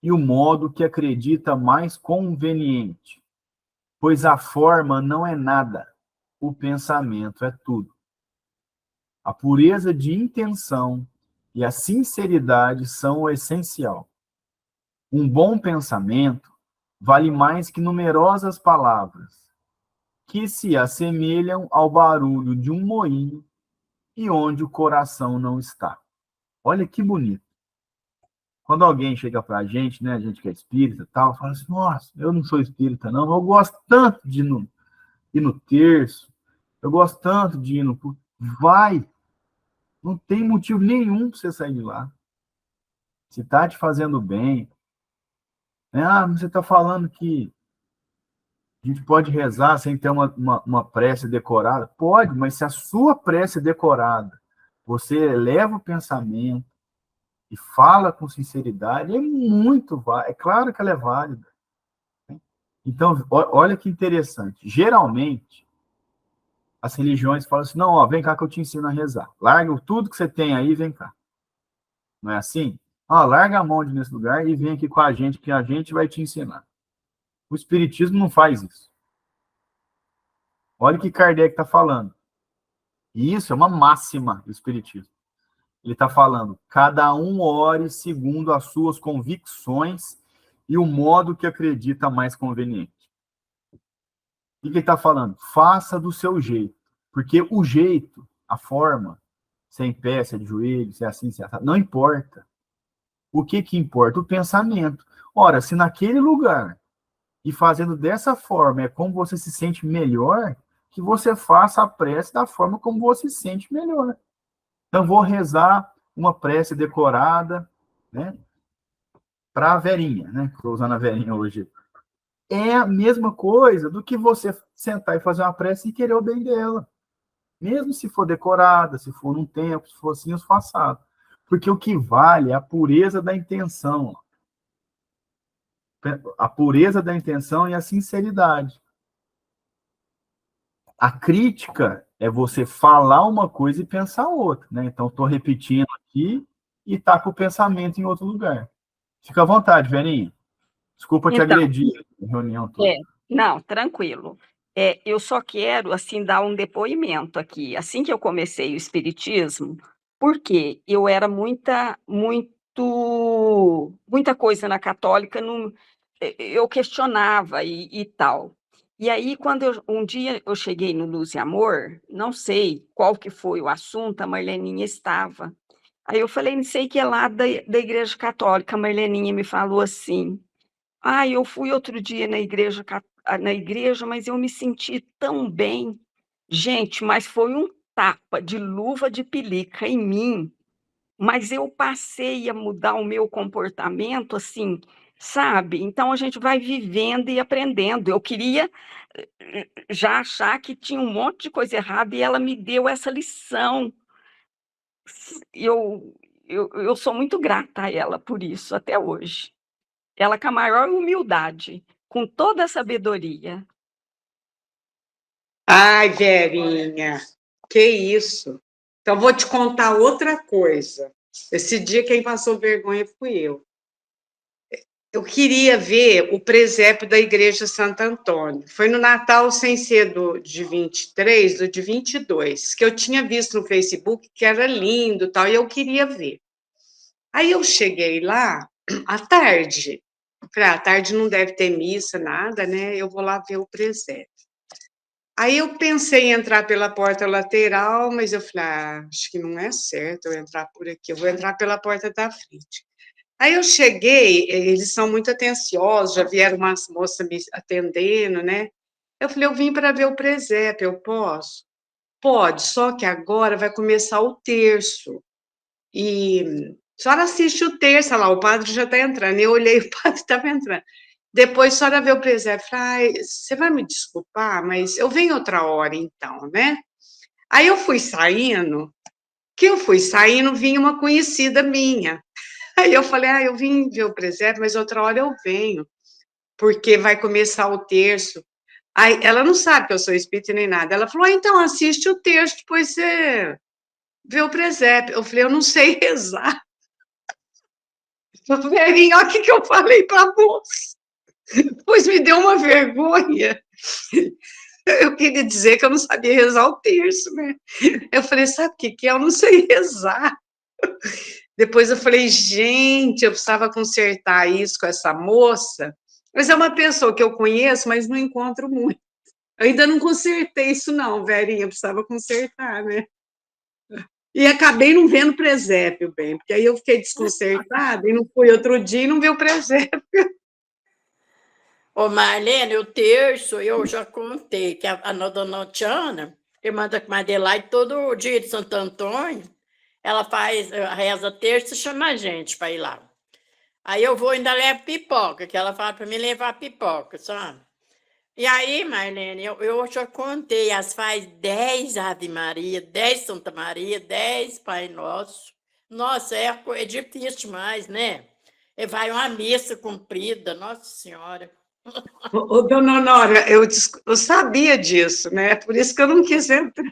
[SPEAKER 1] e o modo que acredita mais conveniente, pois a forma não é nada, o pensamento é tudo. A pureza de intenção e a sinceridade são o essencial. Um bom pensamento vale mais que numerosas palavras, que se assemelham ao barulho de um moinho e onde o coração não está. Olha que bonito. Quando alguém chega para a gente, né, a gente que é espírita e tal, fala assim, nossa, eu não sou espírita não, eu gosto tanto de ir no terço, eu gosto tanto de ir no... Vai, não tem motivo nenhum para você sair de lá. Se está te fazendo bem, né? Ah, você está falando que a gente pode rezar sem ter uma prece decorada? Pode, mas se a sua prece é decorada, você eleva o pensamento e fala com sinceridade, é claro que ela é válida. Então, olha que interessante. Geralmente, as religiões falam assim, não, ó, vem cá que eu te ensino a rezar. Larga tudo que você tem aí e vem cá. Não é assim? Ó, larga a mão nesse lugar e vem aqui com a gente, que a gente vai te ensinar. O Espiritismo não faz isso. Olha o que Kardec está falando. E isso é uma máxima do Espiritismo. Ele está falando, cada um ore segundo as suas convicções e o modo que acredita mais conveniente. O que ele está falando? Faça do seu jeito. Porque o jeito, a forma, se é em pé, se é de joelho, se é assim, se é assim, não importa. O que importa? O pensamento. Ora, se naquele lugar e fazendo dessa forma é como você se sente melhor, que você faça a prece da forma como você se sente melhor. Então, vou rezar uma prece decorada, né, para a Verinha, né? Estou usando a Verinha hoje. É a mesma coisa do que você sentar e fazer uma prece e querer o bem dela. Mesmo se for decorada, se for num tempo, se for assim, esforçado. Porque o que vale é a pureza da intenção. A pureza da intenção e a sinceridade. A crítica é você falar uma coisa e pensar outra, né? Então, estou repetindo aqui e está com o pensamento em outro lugar. Fica à vontade, Verinha. Desculpa te
[SPEAKER 2] Então,
[SPEAKER 1] agredir na reunião toda.
[SPEAKER 2] não, tranquilo. Eu só quero, assim, dar um depoimento aqui. Assim que eu comecei o espiritismo, porque eu era muita coisa na católica, eu questionava e tal. E aí, quando um dia eu cheguei no Luz e Amor, não sei qual que foi o assunto, a Marleninha estava. Aí eu falei, não sei que é lá da Igreja Católica, a Marleninha me falou assim, eu fui outro dia na igreja, mas eu me senti tão bem. Gente, mas foi um tapa de luva de pelica em mim, mas eu passei a mudar o meu comportamento, assim, sabe? Então a gente vai vivendo e aprendendo. Eu queria já achar que tinha um monte de coisa errada e ela me deu essa lição. Eu, eu sou muito grata a ela por isso até hoje. Ela com a maior humildade, com toda a sabedoria.
[SPEAKER 3] Ai, Verinha, que isso. Então, vou te contar outra coisa. Esse dia quem passou vergonha fui eu. Eu queria ver o presépio da Igreja Santo Antônio. Foi no Natal, sem ser de 23, do de 22, que eu tinha visto no Facebook que era lindo, tal, e eu queria ver. Aí eu cheguei lá à tarde. Falei, à tarde não deve ter missa, nada, né? Eu vou lá ver o presépio. Aí eu pensei em entrar pela porta lateral, mas eu falei, acho que não é certo eu entrar por aqui, eu vou entrar pela porta da frente. Aí eu cheguei, eles são muito atenciosos, já vieram umas moças me atendendo, né? Eu falei, eu vim para ver o presépio, eu posso? Pode, só que agora vai começar o terço. E a senhora assiste o terço, lá, o padre já está entrando. Eu olhei, o padre estava entrando. Depois a senhora vê o presépio. Falei, você vai me desculpar, mas eu venho outra hora, então, né? Aí eu fui saindo, vinha uma conhecida minha. Aí eu falei, eu vim ver o presépio, mas outra hora eu venho, porque vai começar o terço. Aí ela não sabe que eu sou espírita nem nada. Ela falou, então assiste o terço, depois você vê o presépio. Eu falei, eu não sei rezar. Verinha, olha o que eu falei para a moça. Pois me deu uma vergonha. Eu queria dizer que eu não sabia rezar o terço, né? Eu falei, sabe o que é? Eu não sei rezar. Depois eu falei, gente, eu precisava consertar isso com essa moça. Mas é uma pessoa que eu conheço, mas não encontro muito. Eu ainda não consertei isso, não, Verinha. Eu precisava consertar, né? E acabei não vendo presépio bem, porque aí eu fiquei desconcertada e não fui outro dia e não vi o presépio.
[SPEAKER 5] Ô, Marlene, o terço, eu já contei que a dona Tiana, irmã da Madelaide, todo dia de Santo Antônio, ela reza terço e chama a gente para ir lá. Aí eu vou ainda levo pipoca, que ela fala para mim levar pipoca, sabe? E aí, Marlene, eu já contei, as faz 10 Ave Maria, 10 Santa Maria, 10 Pai Nosso. Nossa, é difícil demais, né? E vai uma missa comprida, Nossa Senhora.
[SPEAKER 3] Ô, dona Honória, eu sabia disso, né? Por isso que eu não quis entrar.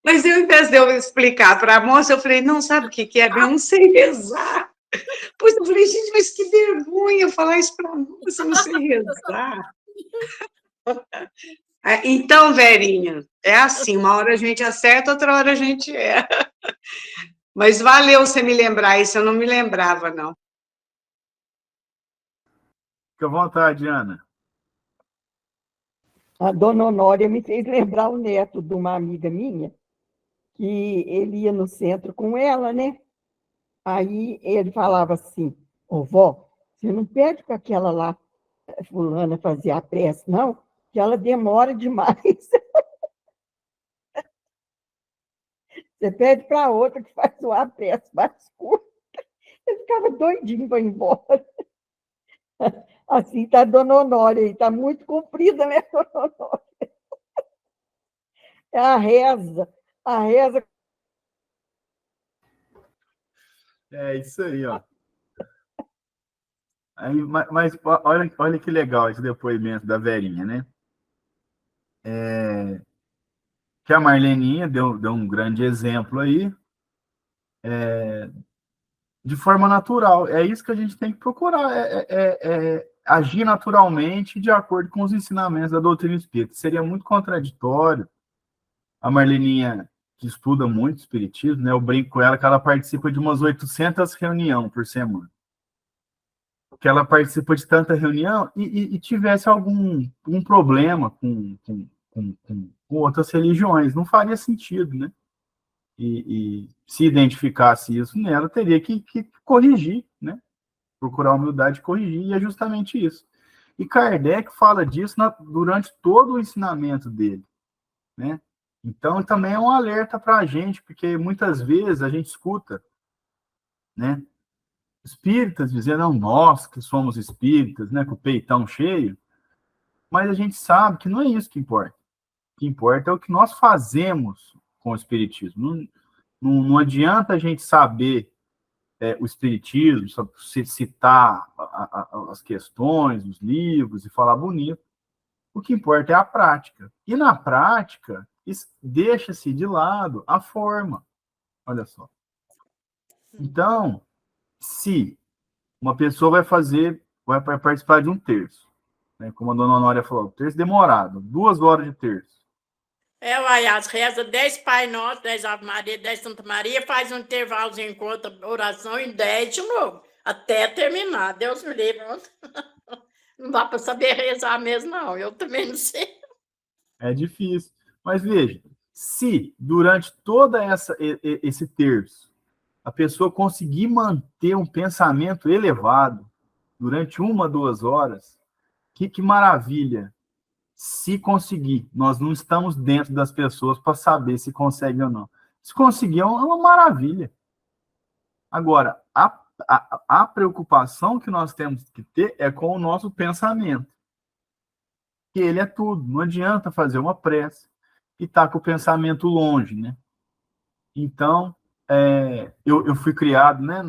[SPEAKER 3] Mas eu, em vez de eu explicar para a moça, eu falei, não, sabe o que é? Eu não sei rezar. Pois eu falei, gente, mas que vergonha falar isso para a moça, eu não sei rezar. Então, Verinha, é assim, uma hora a gente acerta, outra hora a gente erra. Mas valeu você me lembrar isso, eu não me lembrava, não.
[SPEAKER 1] Fica à vontade, Ana.
[SPEAKER 4] A dona Honória me fez lembrar o neto de uma amiga minha, que ele ia no centro com ela, né? Aí ele falava assim, ô vó, você não pede para aquela lá, fulana, fazer a prece, não, que ela demora demais. Você pede para outra que faz uma prece mais curta. Ele ficava doidinho para ir embora. Assim está a dona Honória, está muito comprida, né, dona Honória? É a reza.
[SPEAKER 1] É isso aí, ó. Aí, mas olha que legal esse depoimento da Verinha, né? Que a Marleninha deu um grande exemplo aí, de forma natural. É isso que a gente tem que procurar, agir naturalmente de acordo com os ensinamentos da doutrina espírita. Seria muito contraditório a Marleninha, que estuda muito espiritismo, né? Eu brinco com ela que ela participa de umas 800 reuniões por semana. Que ela participa de tanta reunião e tivesse algum problema com outras religiões. Não faria sentido, né? E se identificasse isso nela, teria que corrigir, né? Procurar humildade e corrigir, e é justamente isso. E Kardec fala disso durante todo o ensinamento dele, né? Então, também é um alerta para a gente, porque muitas vezes a gente escuta, né? Espíritas dizendo, não, nós que somos espíritas, né? Com o peitão cheio, mas a gente sabe que não é isso que importa. O que importa é o que nós fazemos com o espiritismo. Não adianta a gente saber o espiritismo, citar as questões, os livros e falar bonito. O que importa é a prática. E na prática, deixa-se de lado a forma. Olha só. Então, se uma pessoa vai participar de um terço, né, como a dona Honória falou, terço demorado, 2 horas de terço.
[SPEAKER 5] As reza 10 Pai Nosso, 10 Ave Maria, 10 Santa Maria, faz um intervalozinho enquanto oração e 10 de novo, até terminar. Deus me livre. Não dá para saber rezar mesmo, não. Eu também não sei.
[SPEAKER 1] É difícil. Mas veja, se durante todo esse terço a pessoa conseguir manter um pensamento elevado durante 1, 2 horas, que maravilha. Se conseguir, nós não estamos dentro das pessoas para saber se consegue ou não. Se conseguir, é uma maravilha. Agora, a preocupação que nós temos que ter é com o nosso pensamento. Que ele é tudo. Não adianta fazer uma prece e estar com o pensamento longe, né? Então, eu fui criado, né?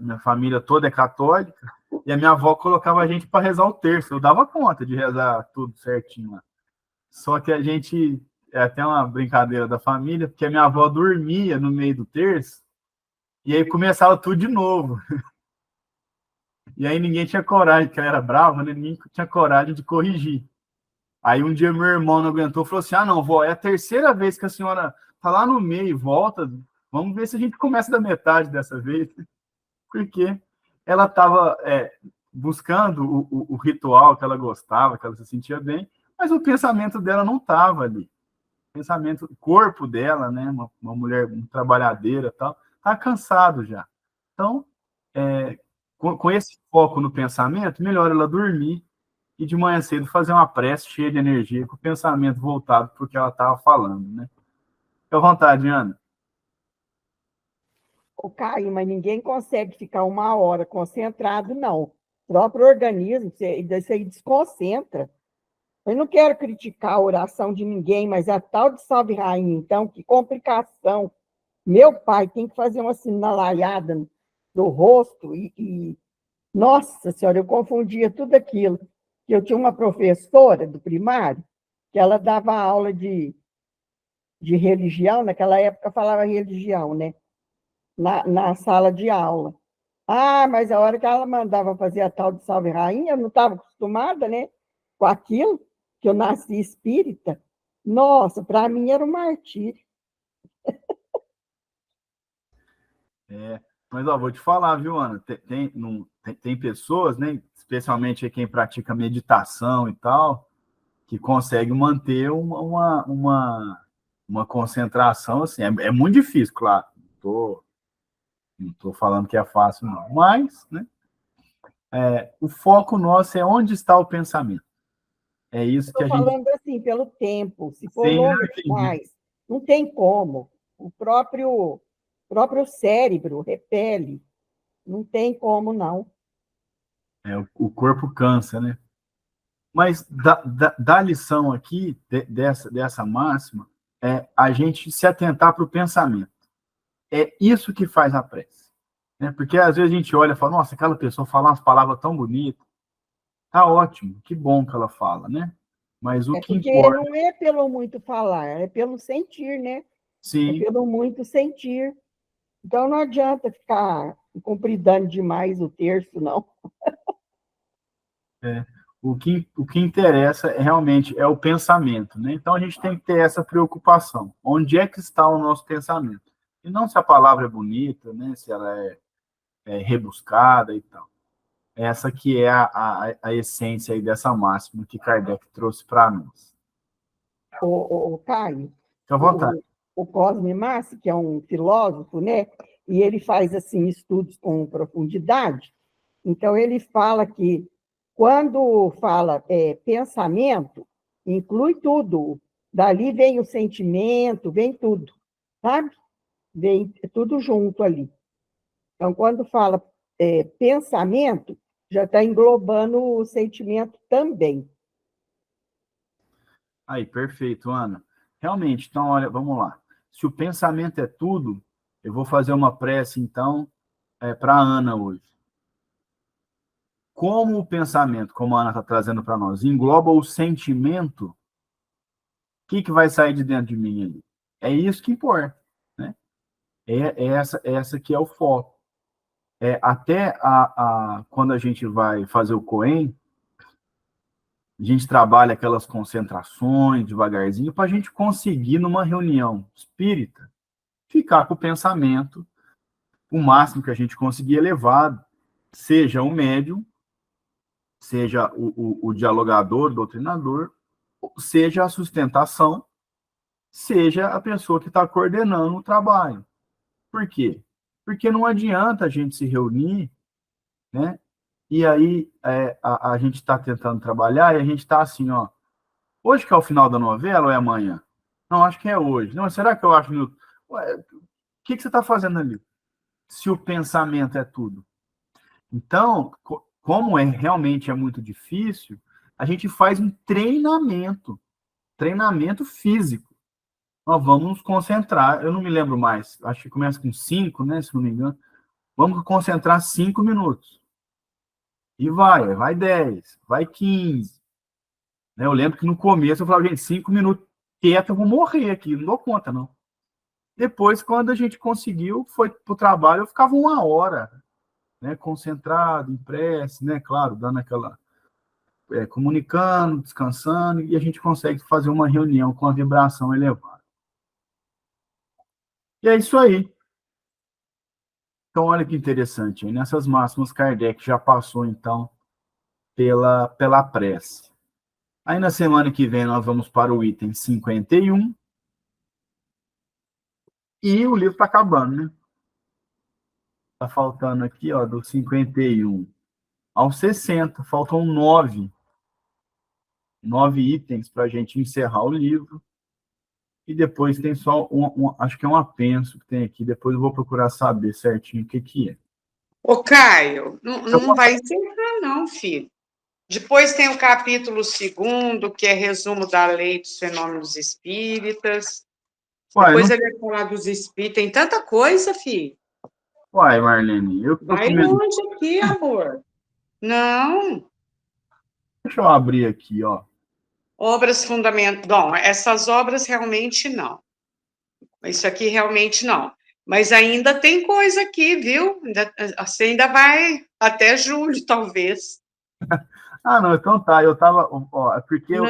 [SPEAKER 1] Minha família toda é católica, e a minha avó colocava a gente para rezar o terço. Eu dava conta de rezar tudo certinho lá. Só que a gente, é até uma brincadeira da família, porque a minha avó dormia no meio do terço, e aí começava tudo de novo. E aí ninguém tinha coragem, porque ela era brava, né? Ninguém tinha coragem de corrigir. Aí um dia meu irmão não aguentou, falou assim, não, vó, é a terceira vez que a senhora tá lá no meio e volta, Vamos ver se a gente começa da metade dessa vez, porque ela estava buscando o ritual que ela gostava, que ela se sentia bem, mas o pensamento dela não estava ali. O pensamento, o corpo dela, né, uma mulher trabalhadeira e tal, está cansado já. Então, com esse foco no pensamento, melhor ela dormir e de manhã cedo fazer uma prece cheia de energia, com o pensamento voltado para o que ela estava falando, né? Fique à vontade, Ana.
[SPEAKER 4] Ô, Caio, mas ninguém consegue ficar 1 hora concentrado, não. O próprio organismo, isso aí desconcentra. Eu não quero criticar a oração de ninguém, mas a tal de Salve Rainha, então, que complicação. Meu pai tem que fazer uma sinalaiada no rosto nossa senhora, eu confundia tudo aquilo. Eu tinha uma professora do primário que ela dava aula de religião, naquela época falava religião, né? Na sala de aula. Ah, mas a hora que ela mandava fazer a tal de Salve Rainha, eu não estava acostumada, né? Com aquilo, que eu nasci espírita. Nossa, para mim era um martírio.
[SPEAKER 1] Mas vou te falar, viu, Ana? Tem pessoas, né, especialmente quem pratica meditação e tal, que consegue manter uma concentração assim. É muito difícil, claro. Não estou falando que é fácil, não. Mas, né, o foco nosso é onde está o pensamento. É isso que
[SPEAKER 4] Estou
[SPEAKER 1] a gente.
[SPEAKER 4] falando assim, pelo tempo. Se for
[SPEAKER 1] Sim,
[SPEAKER 4] longo demais, não tem como. O próprio cérebro repele. Não tem como, não.
[SPEAKER 1] o corpo cansa, né? Mas da lição aqui, dessa máxima, é a gente se atentar para o pensamento. É isso que faz a prece. Né? Porque às vezes a gente olha e fala, nossa, aquela pessoa fala umas palavras tão bonitas. Tá ótimo, que bom que ela fala, né? Mas o
[SPEAKER 4] É
[SPEAKER 1] que
[SPEAKER 4] porque
[SPEAKER 1] importa,
[SPEAKER 4] não é pelo muito falar, é pelo sentir, né? É
[SPEAKER 1] sim,
[SPEAKER 4] pelo muito sentir. Então não adianta ficar compridando demais o terço, não.
[SPEAKER 1] o que interessa realmente é o pensamento, né? Então a gente tem que ter essa preocupação. Onde é que está o nosso pensamento? E não se a palavra é bonita, né? Se ela é rebuscada e tal. Essa que é a essência aí dessa máxima que Kardec trouxe para nós.
[SPEAKER 4] O Caio,
[SPEAKER 1] Fique à vontade.
[SPEAKER 4] o Cosme Massi, que é um filósofo, né? E ele faz assim estudos com profundidade. Então ele fala que quando fala pensamento, inclui tudo. Dali vem o sentimento, vem tudo, sabe? Vem tudo junto ali. Então, quando fala pensamento, já está englobando o sentimento também.
[SPEAKER 1] Aí, perfeito, Ana. Realmente, então, olha, vamos lá. Se o pensamento é tudo, eu vou fazer uma prece, então, para a Ana hoje. Como o pensamento, como a Ana está trazendo para nós, engloba o sentimento, o que vai sair de dentro de mim ali? É isso que importa, né? Essa que é o foco. Até quando a gente vai fazer o Coen, a gente trabalha aquelas concentrações devagarzinho para a gente conseguir, numa reunião espírita, ficar com o pensamento o máximo que a gente conseguir elevado, seja o médium, seja o dialogador, o doutrinador, seja a sustentação, seja a pessoa que está coordenando o trabalho. Por quê? Porque não adianta a gente se reunir, né? E aí a gente está tentando trabalhar e a gente está assim, ó. Hoje que é o final da novela ou é amanhã? Não, acho que é hoje. Não, será que eu acho... Ué, o que você está fazendo ali? Se o pensamento é tudo. Então, como realmente é muito difícil, a gente faz um treinamento físico. Nós vamos nos concentrar, eu não me lembro mais, acho que começa com 5, né, se não me engano. Vamos concentrar 5 minutos. E vai 10, vai 15. Né? Eu lembro que no começo eu falava, gente, 5 minutos quieto, eu vou morrer aqui, não dou conta, não. Depois, quando a gente conseguiu, foi para o trabalho, eu ficava 1 hora, né, concentrado, em prece, né, claro, dando aquela... comunicando, descansando, e a gente consegue fazer uma reunião com a vibração elevada. E é isso aí. Então, olha que interessante. Aí nessas máximas, Kardec já passou, então, pela prece. Aí, na semana que vem, nós vamos para o item 51. E o livro está acabando, né? Está faltando aqui, ó, do 51 ao 60. Faltam 9 itens para a gente encerrar o livro. E depois tem só acho que é um apenso que tem aqui. Depois eu vou procurar saber certinho o que é.
[SPEAKER 3] Ô, Caio, não vai encerrar, não, filho. Depois tem o capítulo 2º, que é resumo da lei dos fenômenos espíritas. Depois ele vai falar dos espíritos. Tem tanta coisa, filho.
[SPEAKER 1] Uai, Marlene, eu tô
[SPEAKER 3] Vai longe aqui, amor. Não.
[SPEAKER 1] Deixa eu abrir aqui, ó.
[SPEAKER 3] Obras fundamentais. Bom, essas obras realmente não. Isso aqui realmente não. Mas ainda tem coisa aqui, viu? Você ainda vai até julho, talvez.
[SPEAKER 1] Ah, não, então tá. Eu tava. Ó, porque eu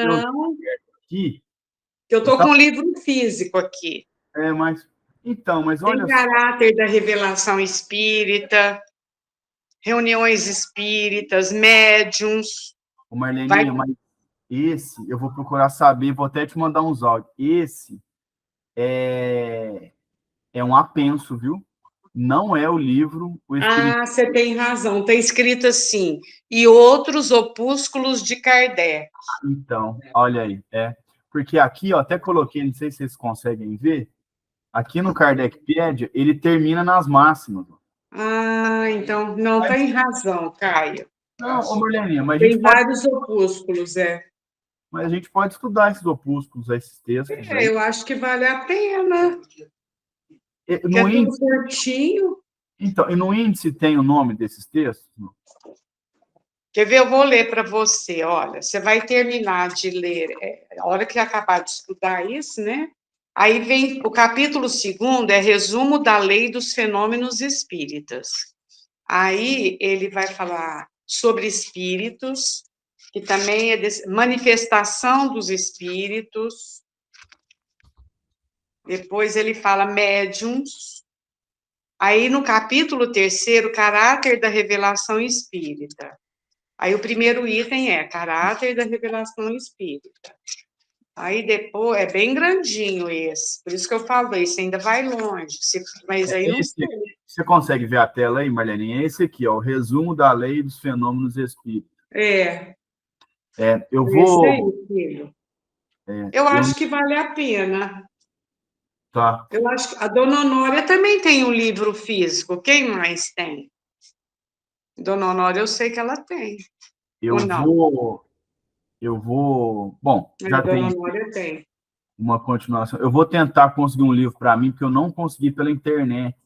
[SPEAKER 1] aqui.
[SPEAKER 3] Eu tô com um livro físico aqui.
[SPEAKER 1] Mas. Então, mas olha.
[SPEAKER 3] Tem caráter da revelação espírita, reuniões espíritas, médiums.
[SPEAKER 1] O Marleninha, mas esse, eu vou procurar saber, vou até te mandar uns áudios. Esse é um apenso, viu? Não é o livro O Espírito.
[SPEAKER 3] Ah, você tem razão, está escrito assim, e outros opúsculos de Kardec.
[SPEAKER 1] Então, olha aí, porque aqui, ó, até coloquei, não sei se vocês conseguem ver, aqui no Kardecpedia, ele termina nas máximas.
[SPEAKER 3] Ah, então, não tem razão, Caio.
[SPEAKER 1] Não, ô Marleninha, mas
[SPEAKER 3] tem vários opúsculos,
[SPEAKER 1] Mas a gente pode estudar esses opúsculos, esses textos.
[SPEAKER 3] Eu acho que vale a pena.
[SPEAKER 1] No índice,
[SPEAKER 3] curtinho.
[SPEAKER 1] Então, e no índice tem o nome desses textos?
[SPEAKER 3] Quer ver? Eu vou ler para você. Olha, você vai terminar de ler, a hora que acabar de estudar isso, né? Aí vem o capítulo 2º, é resumo da lei dos fenômenos espíritas. Aí ele vai falar sobre espíritos, que também é manifestação dos espíritos. Depois ele fala médiums. Aí no capítulo 3º, caráter da revelação espírita. Aí o primeiro item é caráter da revelação espírita. Aí depois, é bem grandinho esse, por isso que eu falo, esse ainda vai longe, mas aí não sei.
[SPEAKER 1] Você consegue ver a tela aí, Marleninha? É esse aqui, ó, o resumo da lei dos fenômenos espíritas. Eu vou...
[SPEAKER 3] Esse aí, filho. Eu acho que vale a pena.
[SPEAKER 1] Tá.
[SPEAKER 3] Eu acho que a Dona Honória também tem um livro físico. Quem mais tem? Dona Honória, eu sei que ela tem.
[SPEAKER 1] Eu vou... Bom, já
[SPEAKER 3] Dona
[SPEAKER 1] tem
[SPEAKER 3] Honória tem.
[SPEAKER 1] uma continuação. Eu vou tentar conseguir um livro para mim, porque eu não consegui pela internet.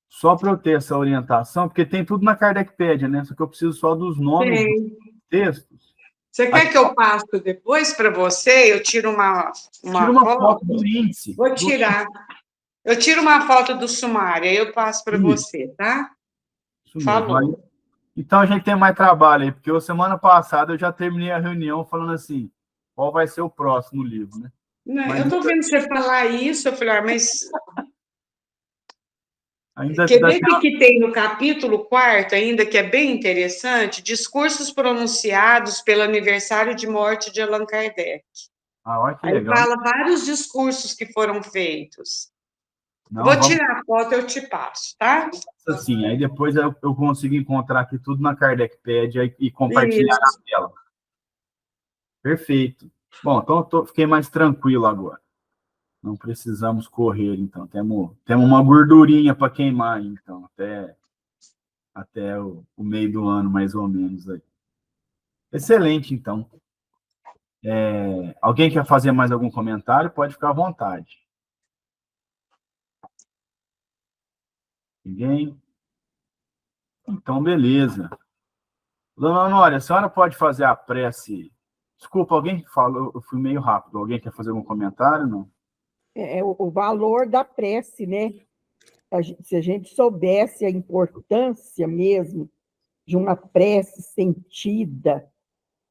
[SPEAKER 1] Só para eu ter essa orientação, porque tem tudo na Kardecpedia, né? Só que eu preciso só dos nomes dos textos.
[SPEAKER 3] Você quer que eu passe depois para você? Eu tiro uma
[SPEAKER 1] foto do índice.
[SPEAKER 3] Vou tirar. Eu tiro uma foto do sumário, aí eu passo para você, tá?
[SPEAKER 1] Isso falou. Então a gente tem mais trabalho aí, porque semana passada eu já terminei a reunião falando assim, qual vai ser o próximo livro, né?
[SPEAKER 3] Não, eu estou vendo você falar isso, eu falei, mas...
[SPEAKER 1] Ainda
[SPEAKER 3] Quer ver o que tem no capítulo 4º, ainda, que é bem interessante? Discursos pronunciados pelo aniversário de morte de Allan Kardec.
[SPEAKER 1] Olha que
[SPEAKER 3] aí
[SPEAKER 1] legal.
[SPEAKER 3] Fala vários discursos que foram feitos.
[SPEAKER 1] Não,
[SPEAKER 3] vou tirar a foto, eu te passo, tá?
[SPEAKER 1] Assim, aí depois eu consigo encontrar aqui tudo na Kardecpedia e compartilhar na tela. Perfeito. Bom, então fiquei mais tranquilo agora. Não precisamos correr, então. Temos uma gordurinha para queimar, então, até o meio do ano, mais ou menos. Aí. Excelente, então. Alguém quer fazer mais algum comentário? Pode ficar à vontade. Ninguém? Então, beleza. Dona Honória, a senhora pode fazer a prece... Desculpa, alguém falou, eu fui meio rápido. Alguém quer fazer algum comentário, não?
[SPEAKER 4] O valor da prece, né? Se a gente soubesse a importância mesmo de uma prece sentida,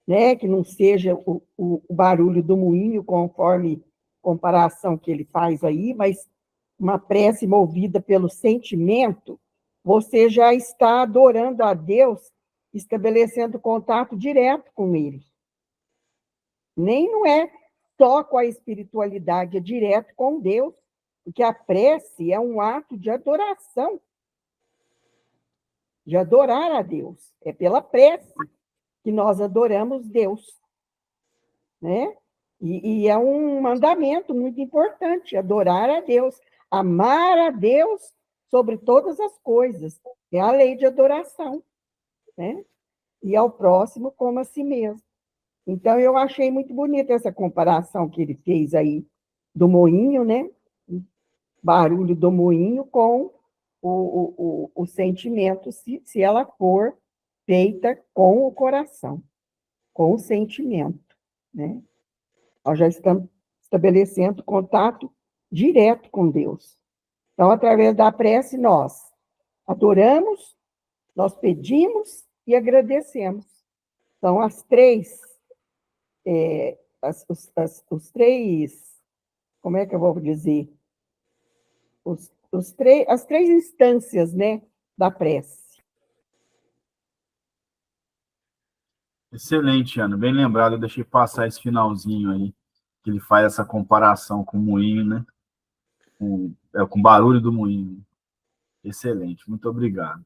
[SPEAKER 4] né? Que não seja o barulho do moinho, conforme comparação que ele faz aí, mas uma prece movida pelo sentimento, você já está adorando a Deus, estabelecendo contato direto com Ele. Nem não é só com a espiritualidade, é direto com Deus, porque a prece é um ato de adoração, de adorar a Deus. É pela prece que nós adoramos Deus, né? E é um mandamento muito importante, adorar a Deus, amar a Deus sobre todas as coisas. É a lei de adoração, né? E ao próximo como a si mesmo. Então, eu achei muito bonita essa comparação que ele fez aí do moinho, né? O barulho do moinho com o sentimento, se ela for feita com o coração, com o sentimento, né? Nós já estamos estabelecendo contato direto com Deus. Então, através da prece, nós adoramos, nós pedimos e agradecemos. Então, os três, como é que eu vou dizer? As três instâncias, né, da prece.
[SPEAKER 1] Excelente, Ana. Bem lembrado, eu deixei passar esse finalzinho aí, que ele faz essa comparação com o moinho, né? Com o barulho do moinho. Excelente, muito obrigado.